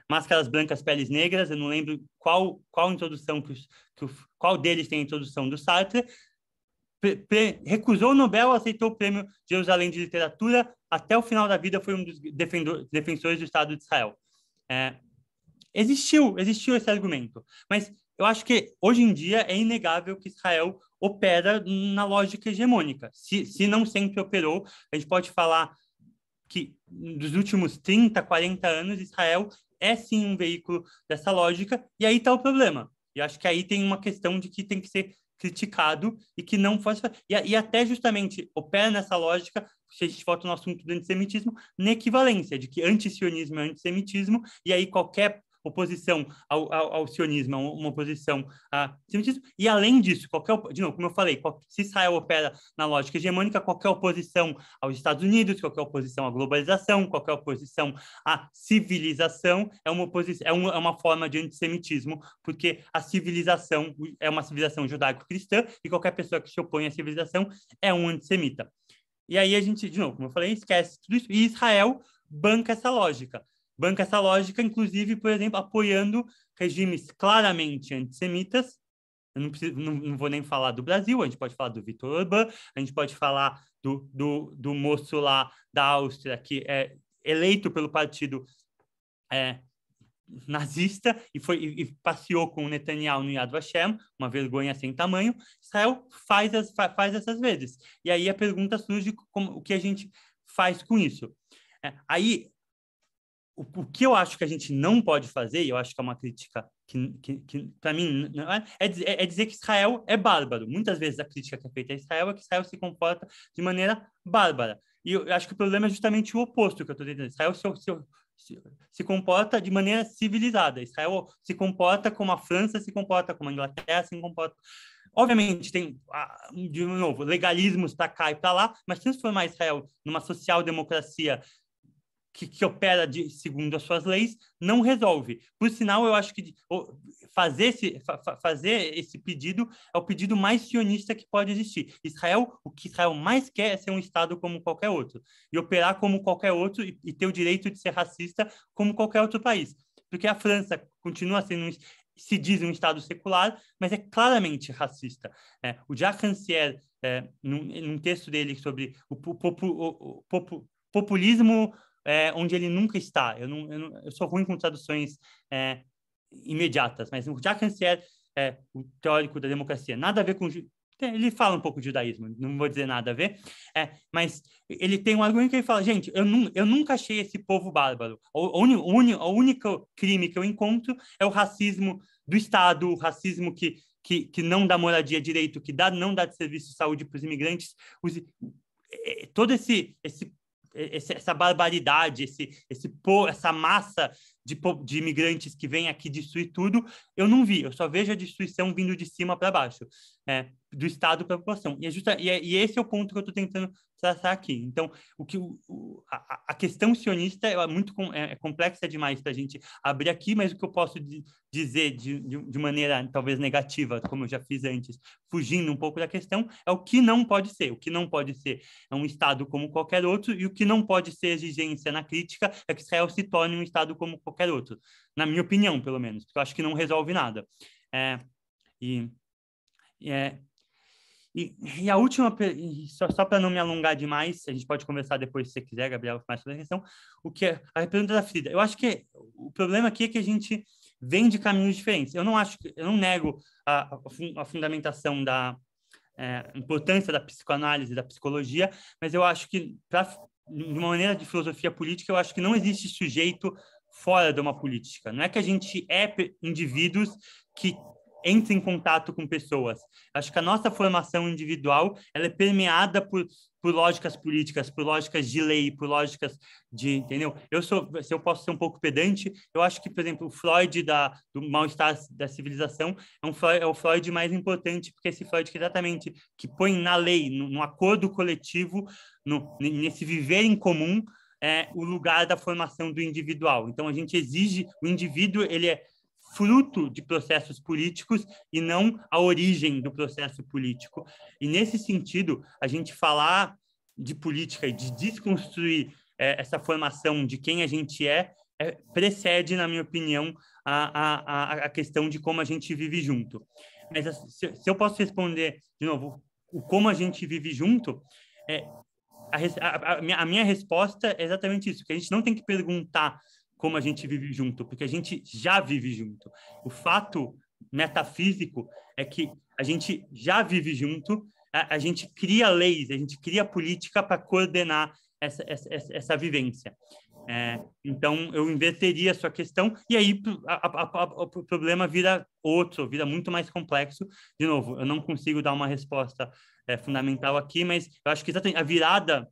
Máscaras Brancas, Peles Negras, eu não lembro qual introdução, qual deles tem a introdução do Sartre, recusou o Nobel, aceitou o Prêmio Jerusalém de Literatura, até o final da vida foi um dos defensores do Estado de Israel. Existiu esse argumento, mas eu acho que hoje em dia é inegável que Israel opera na lógica hegemônica. Se não sempre operou, a gente pode falar que dos últimos 30, 40 anos, Israel é sim um veículo dessa lógica, e aí está o problema. E acho que aí tem uma questão de que tem que ser criticado e que não faz... E até justamente opera nessa lógica, se a gente volta no assunto do antissemitismo, na equivalência de que antisionismo é antissemitismo, e aí qualquer oposição ao sionismo é uma oposição a semitismo, e além disso, de novo, como eu falei, se Israel opera na lógica hegemônica, qualquer oposição aos Estados Unidos, qualquer oposição à globalização, qualquer oposição à civilização é uma forma de antissemitismo, porque a civilização é uma civilização judaico-cristã, e qualquer pessoa que se opõe à civilização é um antissemita. E aí a gente, de novo, como eu falei, esquece tudo isso, e Israel banca essa lógica, inclusive, por exemplo, apoiando regimes claramente antissemitas. Eu não vou nem falar do Brasil, a gente pode falar do Viktor Orbán, a gente pode falar do moço lá da Áustria, que é eleito pelo partido nazista e passeou com o Netanyahu no Yad Vashem, uma vergonha sem tamanho. Israel faz essas vezes. E aí a pergunta surge, o que a gente faz com isso? Aí, o que eu acho que a gente não pode fazer, e eu acho que é uma crítica que para mim, é dizer que Israel é bárbaro. Muitas vezes a crítica que é feita a Israel é que Israel se comporta de maneira bárbara. E eu acho que o problema é justamente o oposto que eu estou dizendo. Israel se comporta de maneira civilizada. Israel se comporta como a França se comporta, como a Inglaterra se comporta. Obviamente, tem, de novo, legalismos para cá e para lá, mas transformar Israel numa social-democracia que opera segundo as suas leis, não resolve. Por sinal, eu acho que fazer esse pedido é o pedido mais sionista que pode existir. O que Israel mais quer é ser um Estado como qualquer outro, e operar como qualquer outro, e ter o direito de ser racista como qualquer outro país. Porque a França continua sendo se diz um Estado secular, mas é claramente racista. O Jacques Rancière, num texto dele sobre o populismo onde ele nunca está. Eu sou ruim com traduções imediatas, mas o Jacques Rancière, o teórico da democracia, nada a ver com... Ele fala um pouco de judaísmo, não vou dizer nada a ver, mas ele tem um argumento que ele fala, gente, eu nunca achei esse povo bárbaro. O único crime que eu encontro é o racismo do Estado, o racismo que não dá moradia direito, que não dá de serviço de saúde para os imigrantes. Todo essa barbaridade, essa massa de imigrantes que vêm aqui destruir tudo, eu não vi. Eu só vejo a destruição vindo de cima para baixo, do Estado para a população. E esse é o ponto que eu estou tentando traçar aqui. Então, a questão sionista é muito complexa demais para a gente abrir aqui, mas o que eu posso dizer de maneira talvez negativa, como eu já fiz antes, fugindo um pouco da questão, é o que não pode ser. O que não pode ser é um Estado como qualquer outro, e o que não pode ser exigência na crítica é que Israel se torne um Estado como qualquer outro, na minha opinião, pelo menos, porque eu acho que não resolve nada. E a última, só para não me alongar demais, a gente pode conversar depois se você quiser, Gabriel, mais sobre a questão, o que é a pergunta da Frida. Eu acho que o problema aqui é que a gente vem de caminhos diferentes. Eu não nego a fundamentação da importância da psicoanálise, da psicologia, mas eu acho que, de uma maneira de filosofia política, eu acho que não existe sujeito fora de uma política. Não é que a gente é indivíduos que entram em contato com pessoas. Acho que a nossa formação individual ela é permeada por lógicas políticas, por lógicas de lei, por lógicas entendeu? Se eu posso ser um pouco pedante, eu acho que, por exemplo, o Freud do mal-estar da civilização é o Freud mais importante, porque esse Freud que põe na lei, no acordo coletivo, nesse viver em comum, o lugar da formação do individual. Então, a gente exige, o indivíduo, ele é fruto de processos políticos e não a origem do processo político. E, nesse sentido, a gente falar de política e de desconstruir essa formação de quem a gente precede, na minha opinião, a questão de como a gente vive junto. Mas, se eu posso responder, de novo, o como a gente vive junto, a minha resposta é exatamente isso, que a gente não tem que perguntar como a gente vive junto, porque a gente já vive junto. O fato metafísico é que a gente já vive junto, a gente cria leis, a gente cria política para coordenar essa vivência. Então, eu inverteria a sua questão, e aí o problema vira muito mais complexo. De novo, eu não consigo dar uma resposta fundamental aqui, mas eu acho que exatamente a virada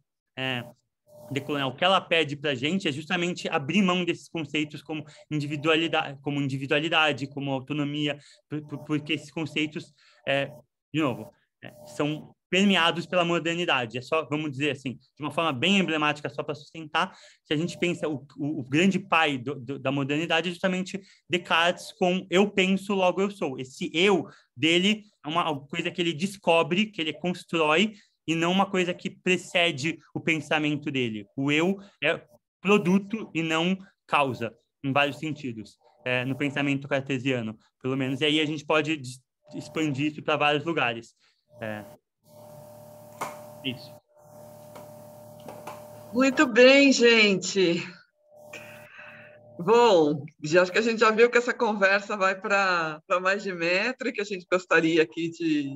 decolonial, o que ela pede para a gente é justamente abrir mão desses conceitos como individualidade, como autonomia, porque esses conceitos, de novo, são permeados pela modernidade. É só, vamos dizer assim, de uma forma bem emblemática, só para sustentar, se a gente pensa, o grande pai da modernidade é justamente Descartes com eu penso, logo eu sou. Esse eu dele é uma coisa que ele descobre, que ele constrói, e não uma coisa que precede o pensamento dele. O eu é produto e não causa, em vários sentidos, no pensamento cartesiano, pelo menos. E aí a gente pode expandir isso para vários lugares. Isso. Muito bem, gente. Bom, acho que a gente já viu que essa conversa vai para mais de metro e que a gente gostaria aqui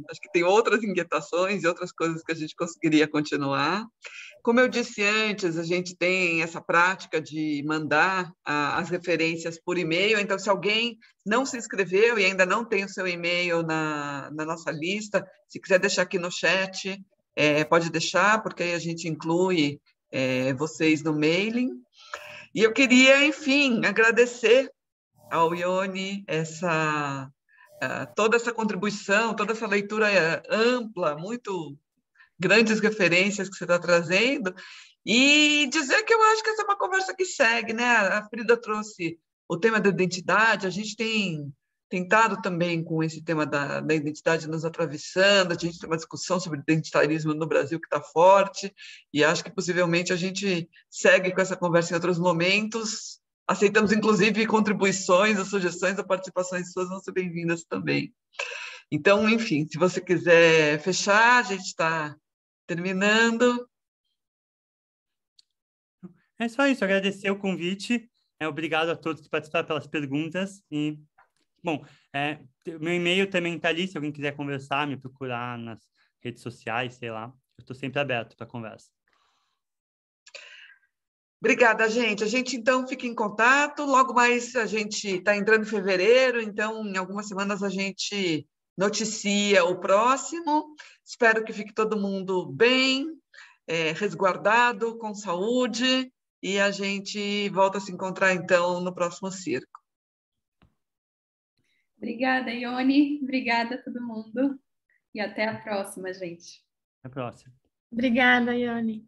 acho que tem outras inquietações e outras coisas que a gente conseguiria continuar. Como eu disse antes, a gente tem essa prática de mandar as referências por e-mail, então se alguém não se inscreveu e ainda não tem o seu e-mail na nossa lista, se quiser deixar aqui no chat, pode deixar, porque aí a gente inclui vocês no mailing. E eu queria, enfim, agradecer ao Yoni toda essa contribuição, toda essa leitura ampla, muito grandes referências que você está trazendo, e dizer que eu acho que essa é uma conversa que segue, né? A Frida trouxe o tema da identidade, a gente tem tentado também com esse tema da identidade nos atravessando, a gente tem uma discussão sobre identitarismo no Brasil que está forte, e acho que possivelmente a gente segue com essa conversa em outros momentos. Aceitamos, inclusive, contribuições, ou sugestões ou participações suas vão ser bem-vindas também. Então, enfim, se você quiser fechar, a gente está terminando. É só isso, agradecer o convite, obrigado a todos que participaram pelas perguntas, e bom, meu e-mail também está ali, se alguém quiser conversar, me procurar nas redes sociais, sei lá. Eu estou sempre aberto para conversa. Obrigada, gente. A gente, então, fica em contato. Logo mais, a gente está entrando em fevereiro, então, em algumas semanas, a gente noticia o próximo. Espero que fique todo mundo bem, resguardado, com saúde, e a gente volta a se encontrar, então, no próximo Circo. Obrigada, Ione. Obrigada a todo mundo. E até a próxima, gente. Até a próxima. Obrigada, Ione.